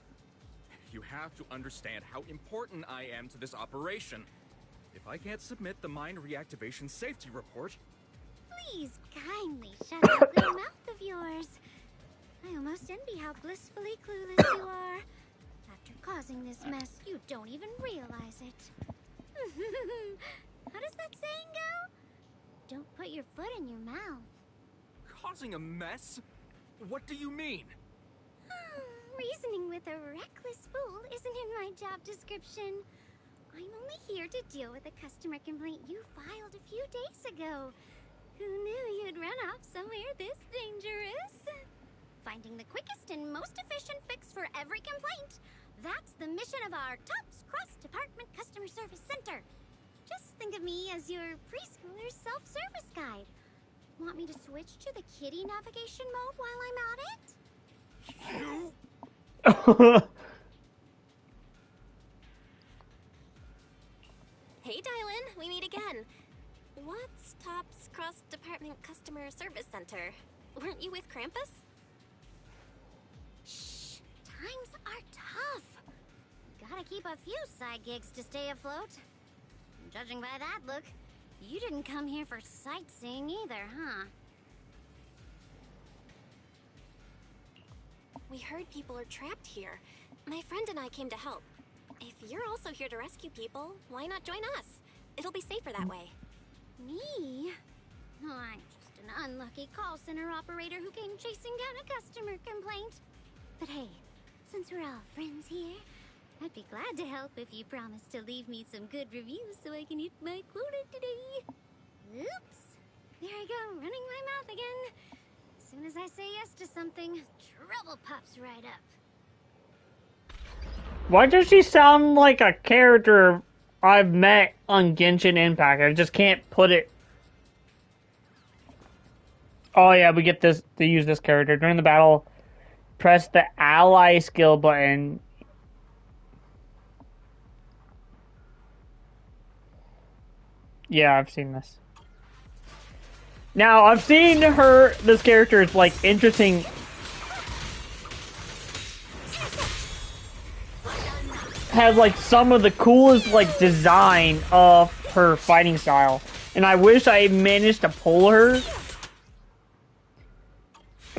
You have to understand how important I am to this operation. If I can't submit the mine reactivation safety report... Please kindly shut that little mouth of yours. I almost envy how blissfully clueless you are. After causing this mess, you don't even realize it. How does that saying go? Don't put your foot in your mouth. Causing a mess? What do you mean? Reasoning with a reckless fool isn't in my job description. I'm only here to deal with a customer complaint you filed a few days ago. Who knew you'd run off somewhere this dangerous? Finding the quickest and most efficient fix for every complaint. That's the mission of our TOPS cross-department customer service center. Just think of me as your preschooler self-service guide. Want me to switch to the kiddie navigation mode while I'm at it? You... Hey, Dylan, we meet again. What's TOPS Cross-Department Customer Service Center? Weren't you with Krampus? Shh, times are tough. Gotta keep a few side gigs to stay afloat. Judging by that look, you didn't come here for sightseeing either, huh? We heard people are trapped here. My friend and I came to help. If you're also here to rescue people, why not join us? It'll be safer that way. Me? Oh, I'm just an unlucky call center operator who came chasing down a customer complaint. But hey, since we're all friends here, I'd be glad to help if you promise to leave me some good reviews so I can hit my quota today. Oops. There I go, running my mouth again. As soon as I say yes to something, trouble pops right up. Why does she sound like a character I've met on Genshin Impact? I just can't put it. Oh yeah, we get this to use this character during the battle. Press the ally skill button. Yeah, I've seen this. Now, I've seen this character is like interesting. Has like some of the coolest like design of her fighting style. And I wish I managed to pull her.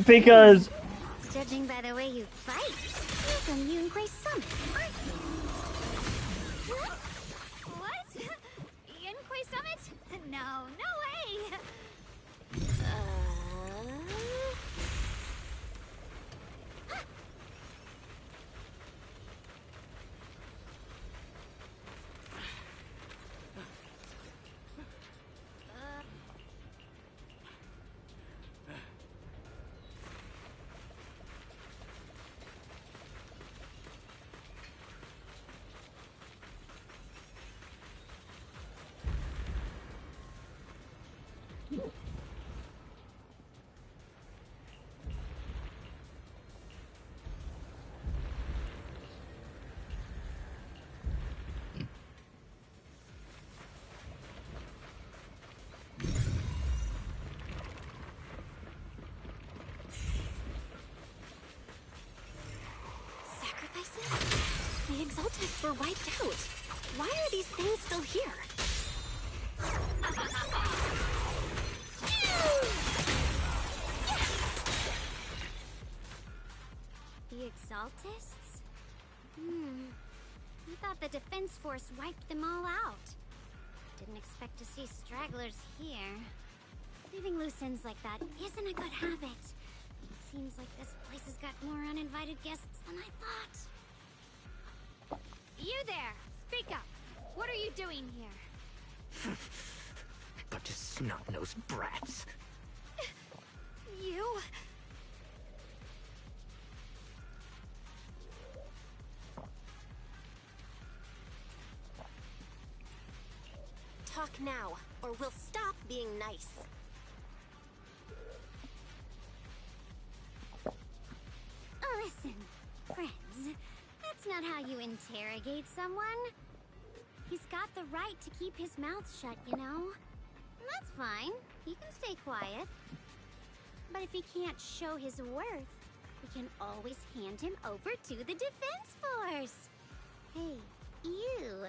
Because Judging by the way you fight, you're from Yunquay Summit, aren't you? What? Yunquay Summit? No, no way! The Exaltists were wiped out. Why are these things still here? The Exaltists? I thought the Defense Force wiped them all out. Didn't expect to see stragglers here. Leaving loose ends like that isn't a good habit. Seems like this place has got more uninvited guests than I thought. You there! Speak up! What are you doing here? Bunch of snot-nosed brats. You? Talk now, or we'll stop being nice. Listen, friends, that's not how you interrogate someone. He's got the right to keep his mouth shut, you know? That's fine. He can stay quiet. But if he can't show his worth, we can always hand him over to the Defense Force. Hey, you.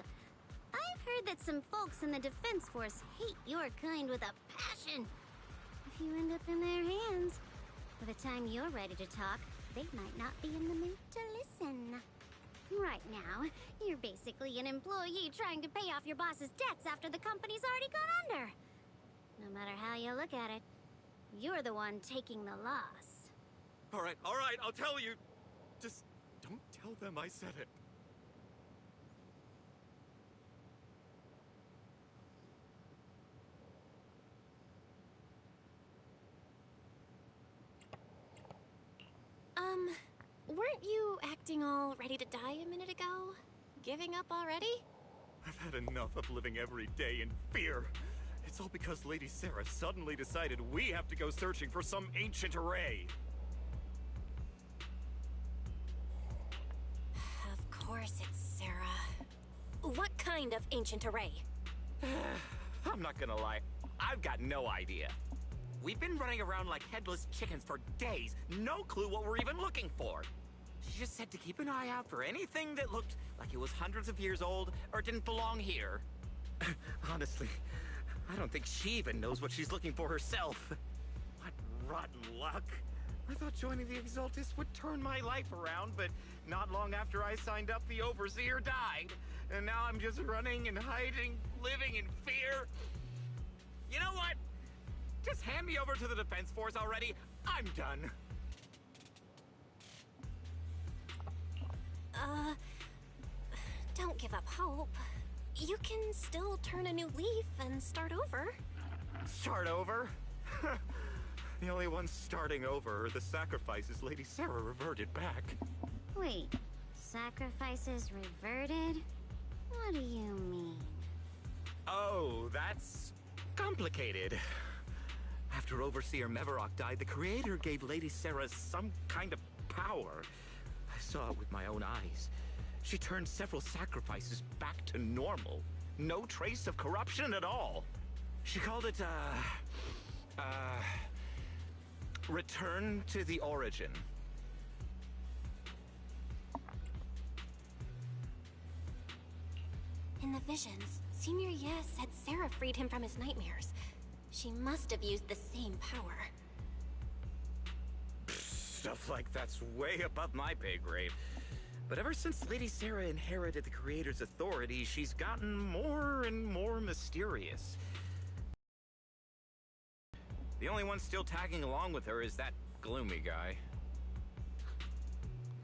I've heard that some folks in the Defense Force hate your kind with a passion. If you end up in their hands, by the time you're ready to talk, they might not be in the mood to listen. Right now, you're basically an employee trying to pay off your boss's debts after the company's already gone under. No matter how you look at it, you're the one taking the loss. All right, I'll tell you. Just don't tell them I said it. Weren't you acting all ready to die a minute ago? Giving up already? I've had enough of living every day in fear. It's all because Lady Sarah suddenly decided we have to go searching for some ancient array. Of course it's Sarah. What kind of ancient array? I'm not gonna lie, I've got no idea. We've been running around like headless chickens for days, no clue what we're even looking for. She just said to keep an eye out for anything that looked like it was hundreds of years old or didn't belong here. Honestly, I don't think she even knows what she's looking for herself. What rotten luck. I thought joining the Exaltists would turn my life around, but not long after I signed up, the Overseer died. And now I'm just running and hiding, living in fear. You know what? Just hand me over to the Defense Force already. I'm done. Don't give up hope. You can still turn a new leaf and start over. Start over? The only ones starting over are the sacrifices Lady Sarah reverted back. Wait, sacrifices reverted? What do you mean? Oh, that's complicated. After Overseer Mevarok died, the Creator gave Lady Sarah some kind of power. I saw it with my own eyes. She turned several sacrifices back to normal. No trace of corruption at all. She called it, return to the origin. In the visions, Senior Yes said Sarah freed him from his nightmares. She must have used the same power. Stuff like that's way above my pay grade. But ever since Lady Sarah inherited the Creator's authority, she's gotten more and more mysterious. The only one still tagging along with her is that gloomy guy.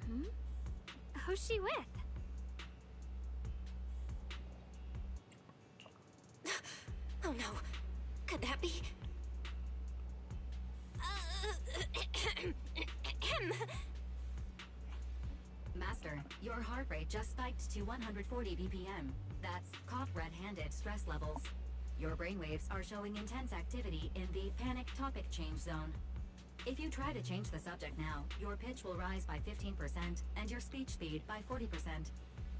Hmm? Who's she with? Oh no. Could that be? Master, your heart rate just spiked to 140 BPM. That's caught red-handed stress levels. Your brainwaves are showing intense activity in the panic topic change zone. If you try to change the subject now, your pitch will rise by 15% and your speech speed by 40%.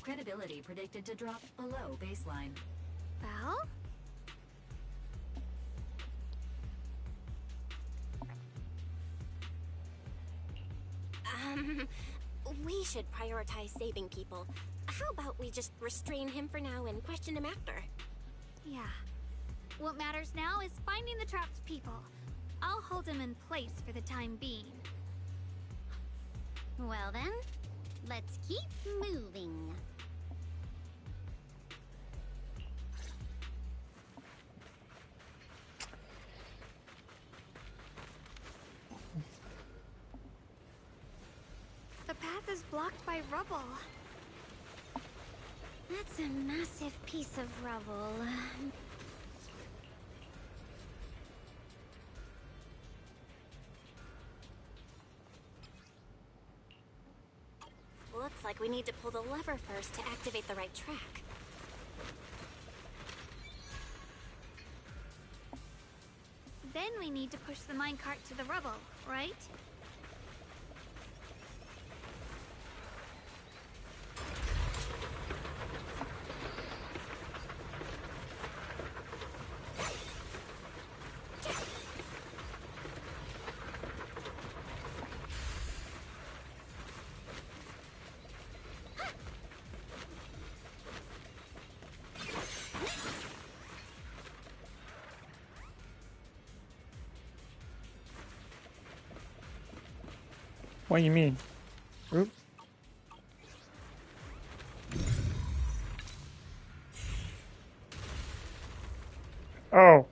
Credibility predicted to drop below baseline. Well? We should prioritize saving people. How about we just restrain him for now and question him after? Yeah. What matters now is finding the trapped people. I'll hold him in place for the time being. Well then, let's keep moving. The path is blocked by rubble. That's a massive piece of rubble. Looks like we need to pull the lever first to activate the right track. Then we need to push the minecart to the rubble, right? What do you mean? Oops. Oh.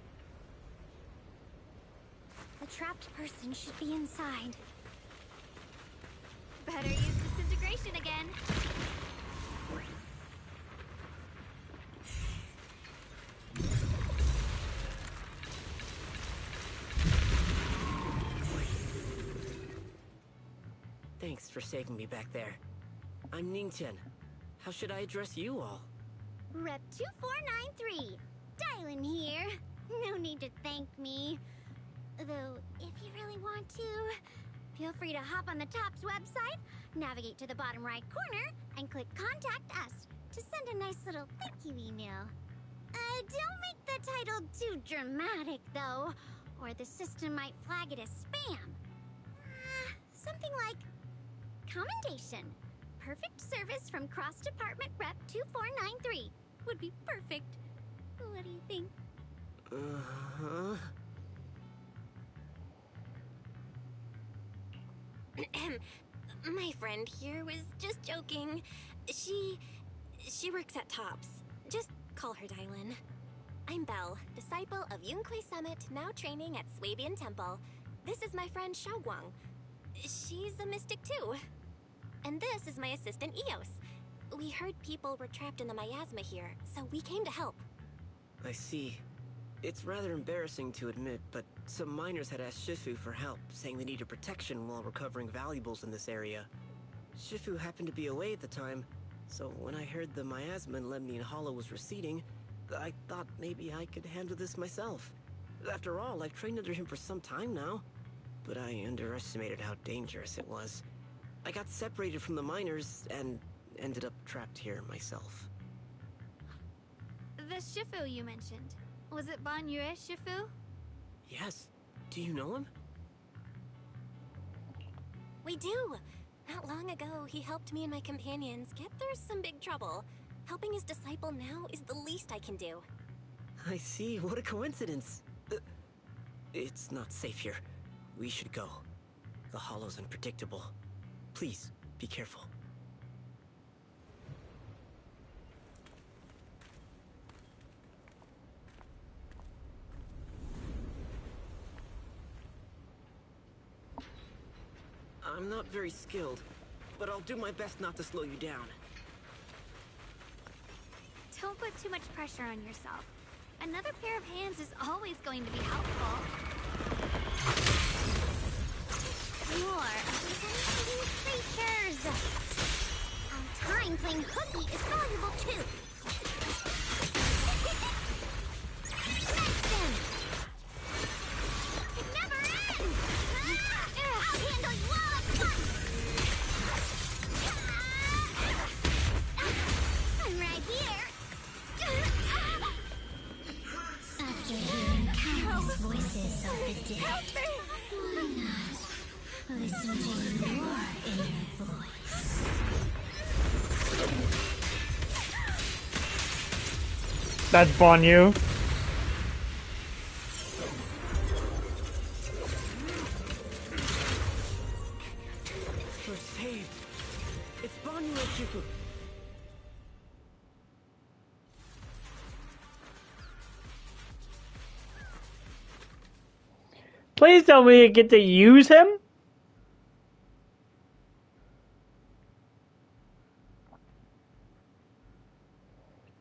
The trapped person should be inside. Better use disintegration again. Thanks for saving me back there. I'm Ningchen. How should I address you all? Rep 2493. Dylan here. No need to thank me. Though, if you really want to, feel free to hop on the TOPS website, navigate to the bottom right corner, and click Contact Us to send a nice little thank you email. Don't make the title too dramatic, though, or the system might flag it as spam. Something like Commendation. Perfect service from Cross Department Rep 2493 would be perfect. What do you think? Uh-huh. My friend here was just joking. She works at TOPS. Just call her Dylan. I'm Belle, disciple of Yunque Summit, now training at Swabian Temple. This is my friend Xiaoguang. She's a mystic too. And this is my assistant Eos. We heard people were trapped in the miasma here, so we came to help. I see. It's rather embarrassing to admit, but some miners had asked Shifu for help, saying they needed protection while recovering valuables in this area. Shifu happened to be away at the time, so when I heard the miasma in Lemnian Hollow was receding, I thought maybe I could handle this myself. After all, I've trained under him for some time now, but I underestimated how dangerous it was. I got separated from the miners and ended up trapped here myself. The Shifu you mentioned. Was it Ban Yue Shifu? Yes. Do you know him? We do! Not long ago, he helped me and my companions get through some big trouble. Helping his disciple now is the least I can do. I see. What a coincidence. It's not safe here. We should go. The hollow's unpredictable. Please, be careful. I'm not very skilled, but I'll do my best not to slow you down. Don't put too much pressure on yourself. Another pair of hands is always going to be helpful. More of these intriguing creatures. Our time playing hooky is valuable too. Medicine! It never ends! I'll handle you all at once! I'm right here. After hearing countless voices of the dead, why not listen to your inner voice? That's Banyu. We're saved. It's Banyu and Shifu. Please tell me you get to use him?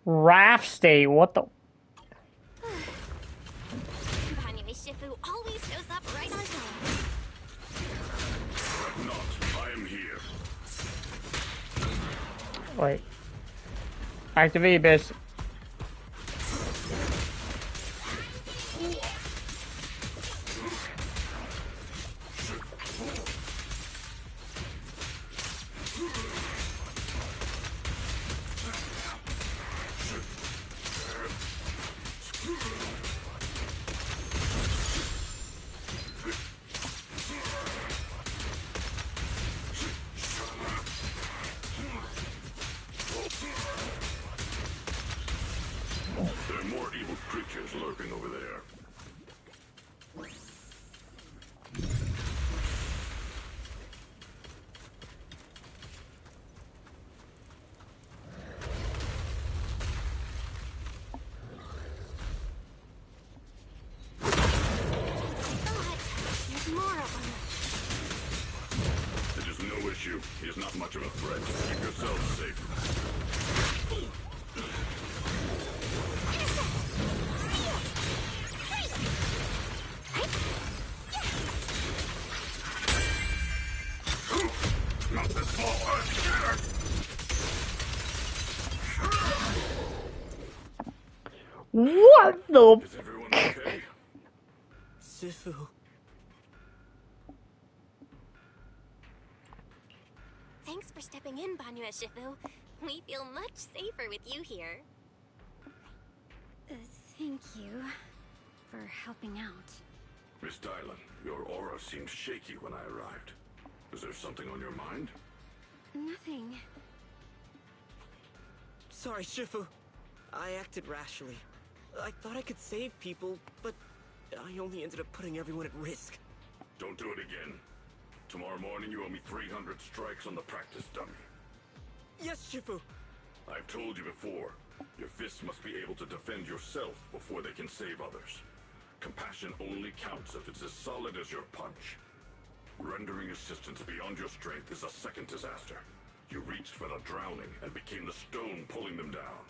Raft state, what the? Banyu Shifu always shows up right on time. Fret not, I am here. Wait. Activate Abyss. There are more evil creatures lurking over there. There's more of them. It is no issue. He is not much of a threat. Keep yourselves safe. Not this far. What the? Is everyone okay? Shifu. Thanks for stepping in, Banyu Shifu. We feel much safer with you here. Thank you for helping out. Miss Dylan, your aura seemed shaky when I arrived. Is there something on your mind? Nothing. Sorry, Shifu. I acted rashly. I thought I could save people, but I only ended up putting everyone at risk. Don't do it again. Tomorrow morning you owe me 300 strikes on the practice dummy. Yes, Shifu. I've told you before, your fists must be able to defend yourself before they can save others. Compassion only counts if it's as solid as your punch. Rendering assistance beyond your strength is a second disaster. You reached for the drowning and became the stone pulling them down.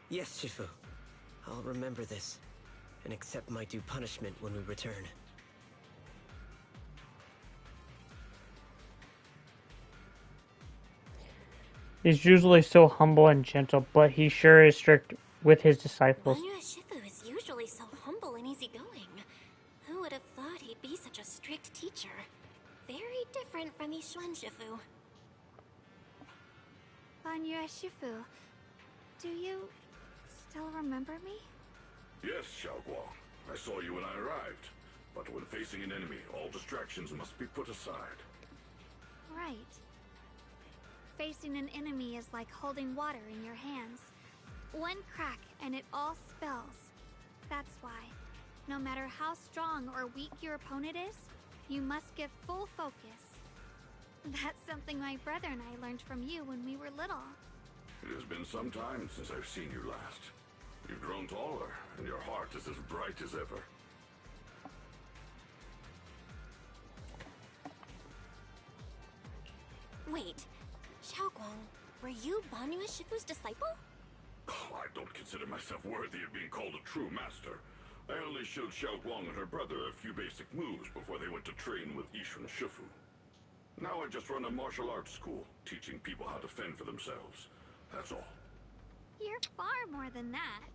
Yes, Shifu. I'll remember this, and accept my due punishment when we return. He's usually so humble and gentle, but he sure is strict with his disciples. Banyu Shifu is usually so humble and easygoing. Who would have thought he'd be such a strict teacher? Very different from Yishuan Shifu. Banyu Shifu, do you still remember me? Yes, Xiaoguang. I saw you when I arrived. But when facing an enemy, all distractions must be put aside. Right. Facing an enemy is like holding water in your hands. One crack and it all spills. That's why, no matter how strong or weak your opponent is, You must give full focus. That's something my brother and I learned from you when we were little. It has been some time since I've seen you last. You've grown taller, and your heart is as bright as ever. Wait, Xiaoguang, were you Banyu Shifu's disciple? Oh, I don't consider myself worthy of being called a true master. I only showed Xiao Guang and her brother a few basic moves before they went to train with Yishun Shifu. Now I just run a martial arts school, teaching people how to fend for themselves. That's all. You're far more than that.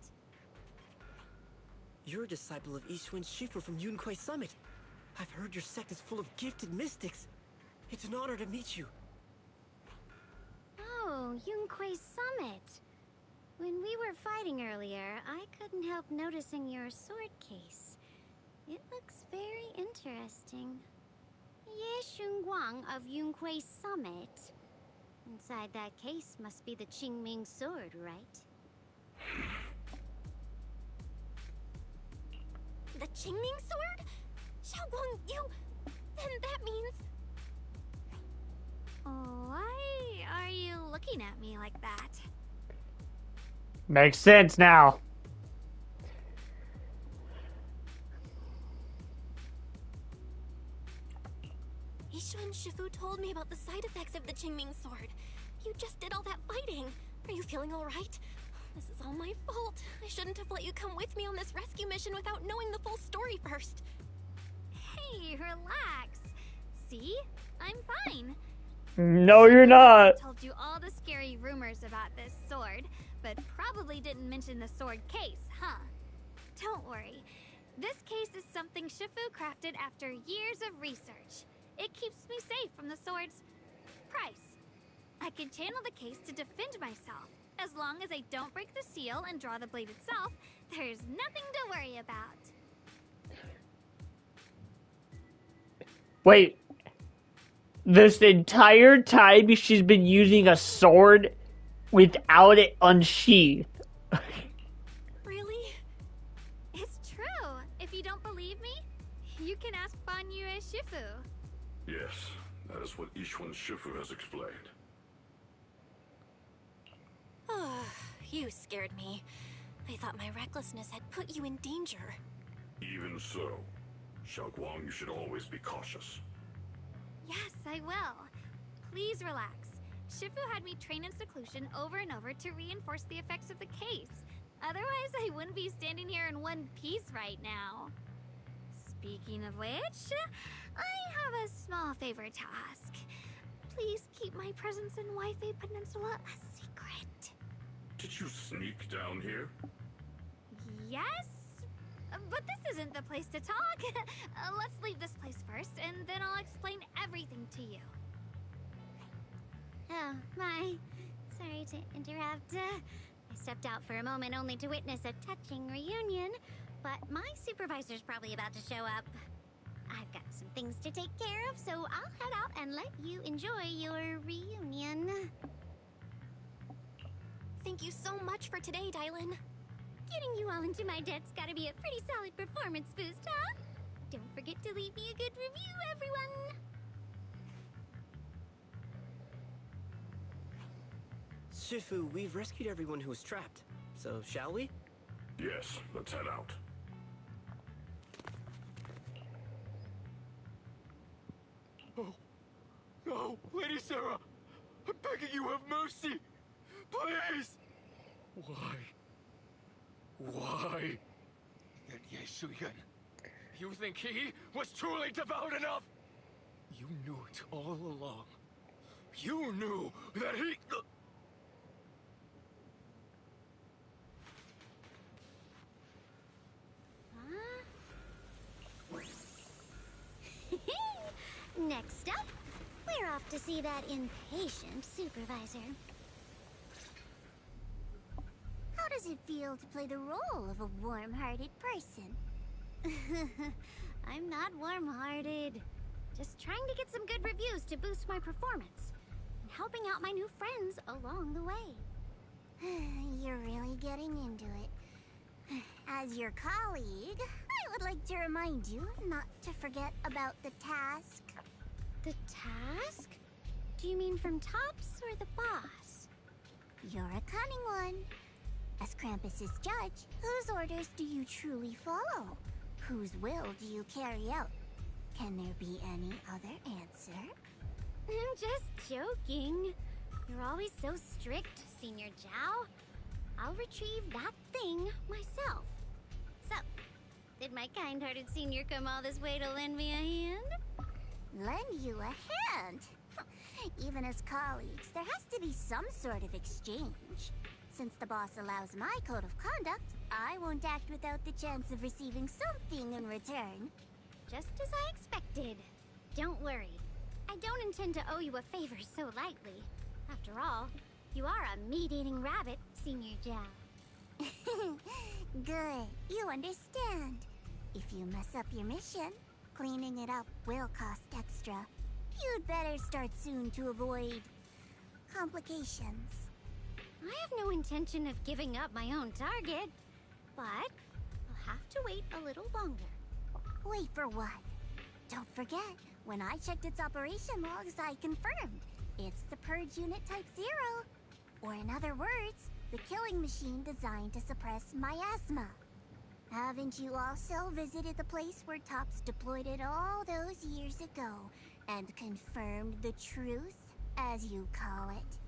You're a disciple of Yishun Shifu from Yunquai Summit. I've heard your sect is full of gifted mystics. It's an honor to meet you. Oh, Yunquai Summit. When we were fighting earlier, I couldn't help noticing your sword case. It looks very interesting. Ye Shunguang of Yunquai Summit. Inside that case must be the Qingming sword, right? The Qingming sword? Xiaoguang, you... Then that means... Why are you looking at me like that? Makes sense now. Yishun Shifu told me about the side effects of the Qingming sword. You just did all that fighting. Are you feeling alright? This is all my fault. I shouldn't have let you come with me on this rescue mission without knowing the full story first. Hey, relax. See? I'm fine. No, you're not. I told you all the scary rumors about this sword, but probably didn't mention the sword case, huh? Don't worry. This case is something Shifu crafted after years of research. It keeps me safe from the sword's price. I can channel the case to defend myself. As long as I don't break the seal and draw the blade itself, there's nothing to worry about. Wait. This entire time she's been using a sword without it unsheathed. Really? It's true. If you don't believe me, you can ask Banyu Shifu. Yes, that is what Yishun Shifu has explained. Oh, you scared me. I thought my recklessness had put you in danger. Even so, Xiao Guang, you should always be cautious. Yes, I will. Please relax. Shifu had me train in seclusion over and over to reinforce the effects of the case. Otherwise, I wouldn't be standing here in one piece right now. Speaking of which, I have a small favor to ask. Please keep my presence in Wi-Fi Peninsula a secret. Did you sneak down here? Yes? But this isn't the place to talk. Let's leave this place first, and then I'll explain everything to you. Oh, my. Sorry to interrupt. I stepped out for a moment only to witness a touching reunion, but my supervisor's probably about to show up. I've got some things to take care of, so I'll head out and let you enjoy your reunion. Thank you so much for today, Dylan. Getting you all into my debt's gotta be a pretty solid performance boost, huh? Don't forget to leave me a good review, everyone! Shifu, we've rescued everyone who was trapped. So, shall we? Yes, let's head out. Oh, no, Lady Sarah! I'm begging you, have mercy! Please! Why? Why? That Yeshuyan. You think he was truly devout enough? You knew it all along. You knew that he... Next up, we're off to see that impatient supervisor. How does it feel to play the role of a warm-hearted person? I'm not warm-hearted. Just trying to get some good reviews to boost my performance. And helping out my new friends along the way. You're really getting into it. As your colleague, I would like to remind you not to forget about the task. The task? Do you mean from Tops or the boss? You're a cunning one. As Krampus's judge, whose orders do you truly follow? Whose will do you carry out? Can there be any other answer? I'm just joking. You're always so strict, Senior Zhao. I'll retrieve that thing myself. So, did my kind-hearted senior come all this way to lend me a hand? Lend you a hand? Even as colleagues, there has to be some sort of exchange. Since the boss allows my code of conduct, I won't act without the chance of receiving something in return. Just as I expected. Don't worry. I don't intend to owe you a favor so lightly. After all, you are a meat-eating rabbit, Senior Zhao. Good. You understand. If you mess up your mission, cleaning it up will cost extra. You'd better start soon to avoid complications. I have no intention of giving up my own target, but I'll have to wait a little longer. Wait for what? Don't forget, when I checked its operation logs, I confirmed. It's the Purge Unit Type 0. Or in other words, the killing machine designed to suppress miasma. Haven't you also visited the place where Tops deployed it all those years ago and confirmed the truth, as you call it?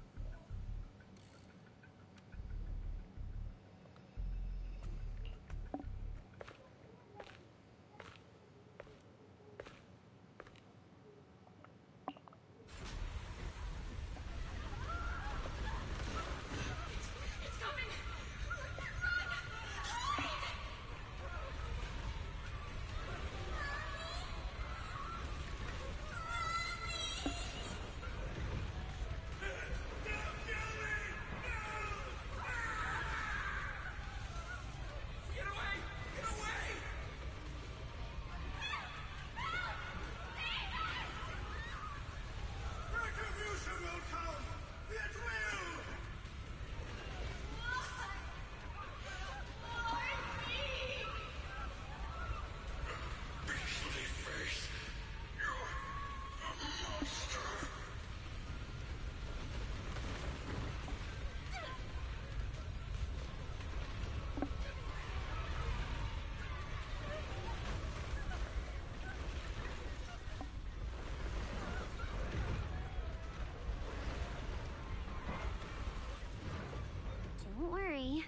Don't worry.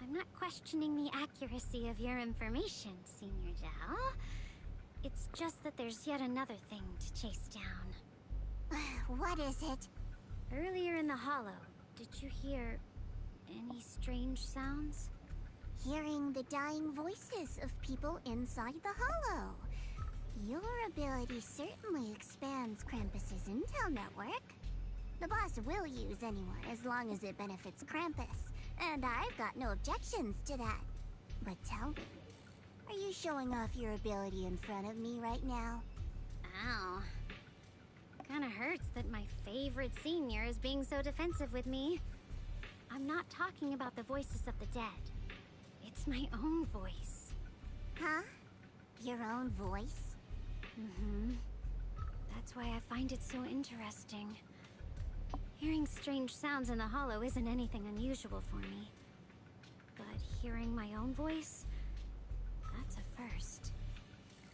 I'm not questioning the accuracy of your information, Senior Zhao. It's just that there's yet another thing to chase down. What is it? Earlier in the hollow, did you hear any strange sounds? Hearing the dying voices of people inside the hollow. Your ability certainly expands Krampus's intel network. The boss will use anyone as long as it benefits Krampus, and I've got no objections to that. But tell me, are you showing off your ability in front of me right now? Ow. Kinda hurts that my favorite senior is being so defensive with me. I'm not talking about the voices of the dead. It's my own voice. Huh? Your own voice? Mm-hmm. That's why I find it so interesting. Hearing strange sounds in the hollow isn't anything unusual for me. But hearing my own voice? That's a first.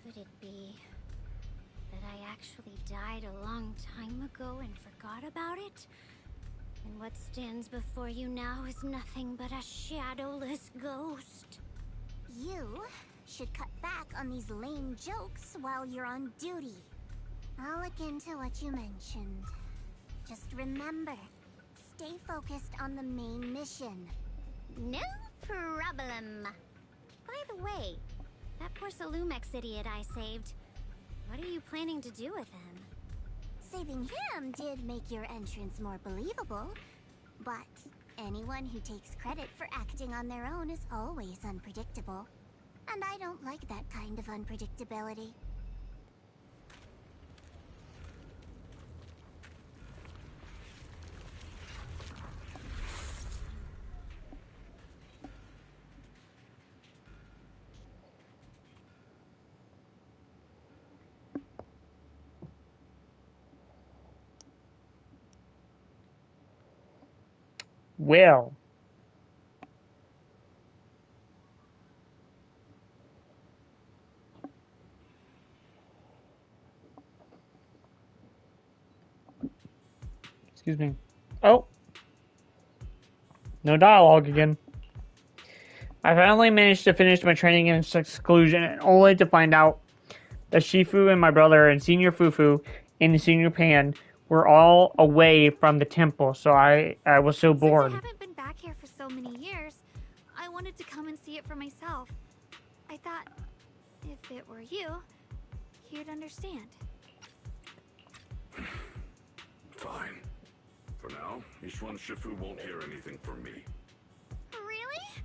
Could it be that I actually died a long time ago and forgot about it? And what stands before you now is nothing but a shadowless ghost. You should cut back on these lame jokes while you're on duty. I'll look into what you mentioned. Just remember, stay focused on the main mission. No problem. By the way, that poor Salumex idiot I saved, what are you planning to do with him? Saving him did make your entrance more believable, but anyone who takes credit for acting on their own is always unpredictable. And I don't like that kind of unpredictability. Well. Excuse me. Oh. No dialogue again. I finally managed to finish my training in seclusion, and only to find out that Shifu and my brother and Senior Fufu and Senior Pan were all away from the temple, so I was so bored. Since I haven't been back here for so many years, I wanted to come and see it for myself. I thought, if it were you, you'd understand. Fine. For now, Yishuan Shifu won't hear anything from me. Really?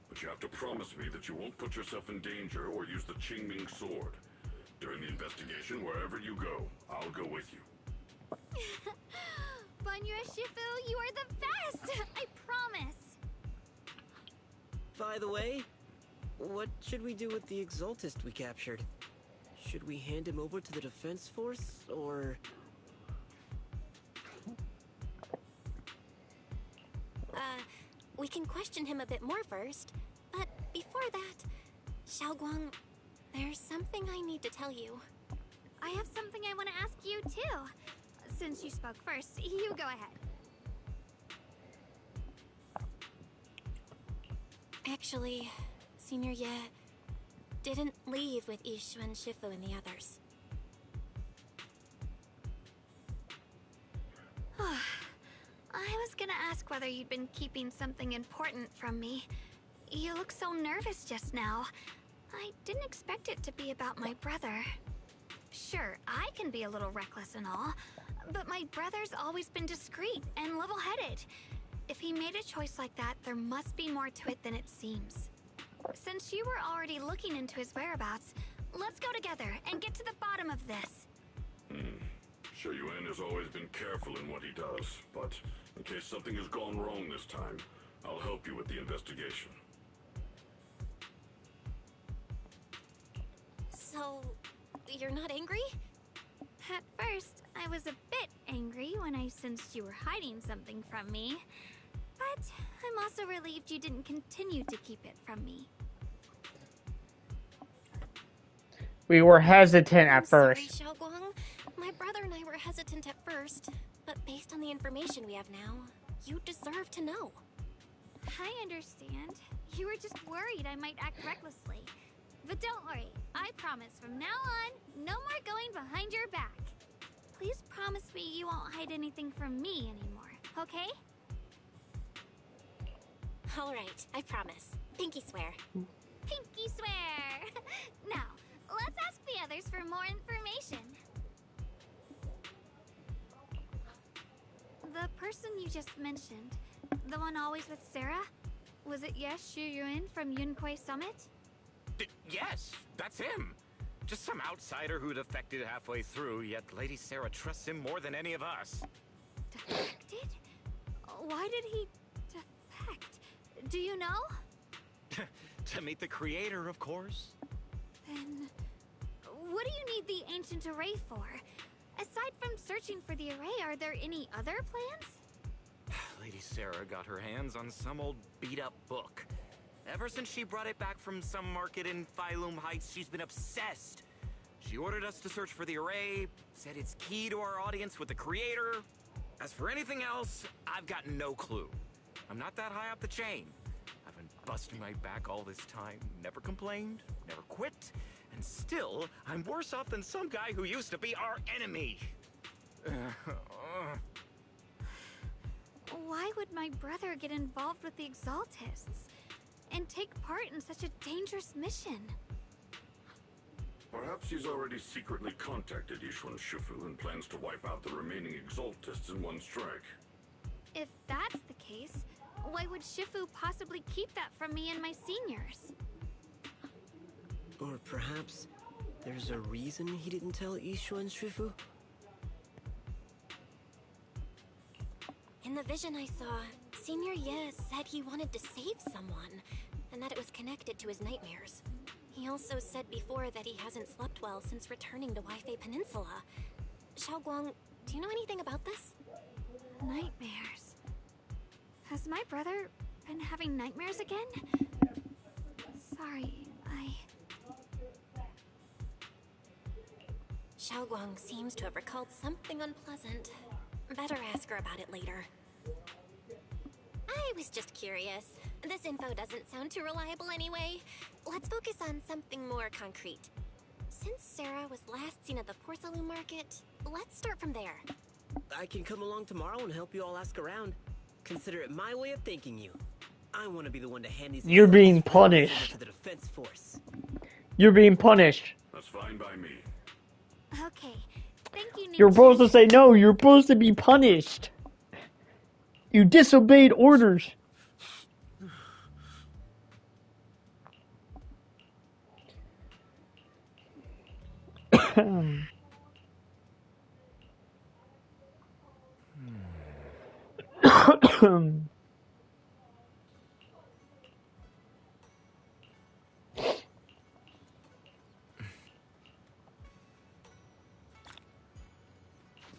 But you have to promise me that you won't put yourself in danger or use the Qingming sword. During the investigation, wherever you go, I'll go with you. Banya Shifu, you are the best! I promise! By the way, what should we do with the Exaltist we captured? Should we hand him over to the defense force, or... We can question him a bit more first. But before that, Xiaoguang, there's something I need to tell you. I have something I want to ask you, too. Since you spoke first, you go ahead. Actually, Senior Ye didn't leave with Yishuan Shifu and the others. I was gonna ask whether you'd been keeping something important from me. You look so nervous just now. I didn't expect it to be about my brother. Sure, I can be a little reckless and all, but my brother's always been discreet and level-headed. If he made a choice like that, there must be more to it than it seems. Since you were already looking into his whereabouts, let's go together and get to the bottom of this. Sure, Yuan has always been careful in what he does, but in case something has gone wrong this time, I'll help you with the investigation. So, you're not angry? At first, I was a bit angry when I sensed you were hiding something from me. But I'm also relieved you didn't continue to keep it from me. We were hesitant at first. Sorry, Xiaoguang. My brother and I were hesitant at first, but based on the information we have now, you deserve to know. I understand. You were just worried I might act recklessly. But don't worry, I promise from now on, no more going behind your back. Please promise me you won't hide anything from me anymore, okay? Alright, I promise. Pinky swear. Pinky swear! Now, let's ask the others for more information. The person you just mentioned, the one always with Sarah? Was it Yes Shuyuan from Yunkui Summit? Yes, that's him. Just some outsider who defected halfway through, yet Lady Sarah trusts him more than any of us. Defected? Why did he defect? Do you know? To meet the creator, of course. Then, what do you need the ancient array for? Aside from searching for the array, are there any other plans? Lady Sarah got her hands on some old beat-up book. Ever since she brought it back from some market in Phylum Heights, she's been obsessed. She ordered us to search for the array, said it's key to our audience with the creator. As for anything else, I've got no clue. I'm not that high up the chain. I've been busting my back all this time, never complained, never quit, and still, I'm worse off than some guy who used to be our enemy. Why would my brother get involved with the Exaltists and take part in such a dangerous mission? Perhaps he's already secretly contacted Yishuan Shifu and plans to wipe out the remaining Exaltists in one strike. If that's the case, why would Shifu possibly keep that from me and my seniors? Or perhaps there's a reason he didn't tell Yishuan Shifu? In the vision I saw, Senior Ye said he wanted to save someone, and that it was connected to his nightmares. He also said before that he hasn't slept well since returning to Waifei Peninsula. Xiaoguang, do you know anything about this? Nightmares. Has my brother been having nightmares again? Sorry, Xiaoguang seems to have recalled something unpleasant. Better ask her about it later. I was just curious. This info doesn't sound too reliable anyway. Let's focus on something more concrete. Since Sarah was last seen at the porcelain market, let's start from there. I can come along tomorrow and help you all ask around. Consider it my way of thanking you. I want to be the one to hand these You're being exotic flowers over punished. to the defense force. You're being punished. That's fine by me. Okay. Thank you, You're supposed to Ninja. say no. You're supposed to be punished. You disobeyed orders.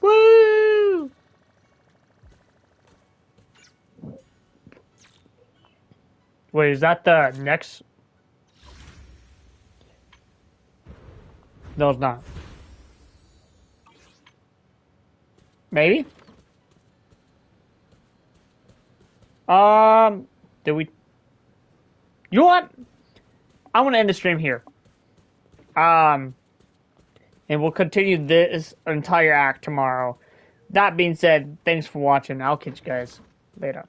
Woo! Wait, is that the next? No, it's not. Maybe? Did we? You know what? I want to end the stream here. And we'll continue this entire act tomorrow. That being said, thanks for watching. I'll catch you guys later.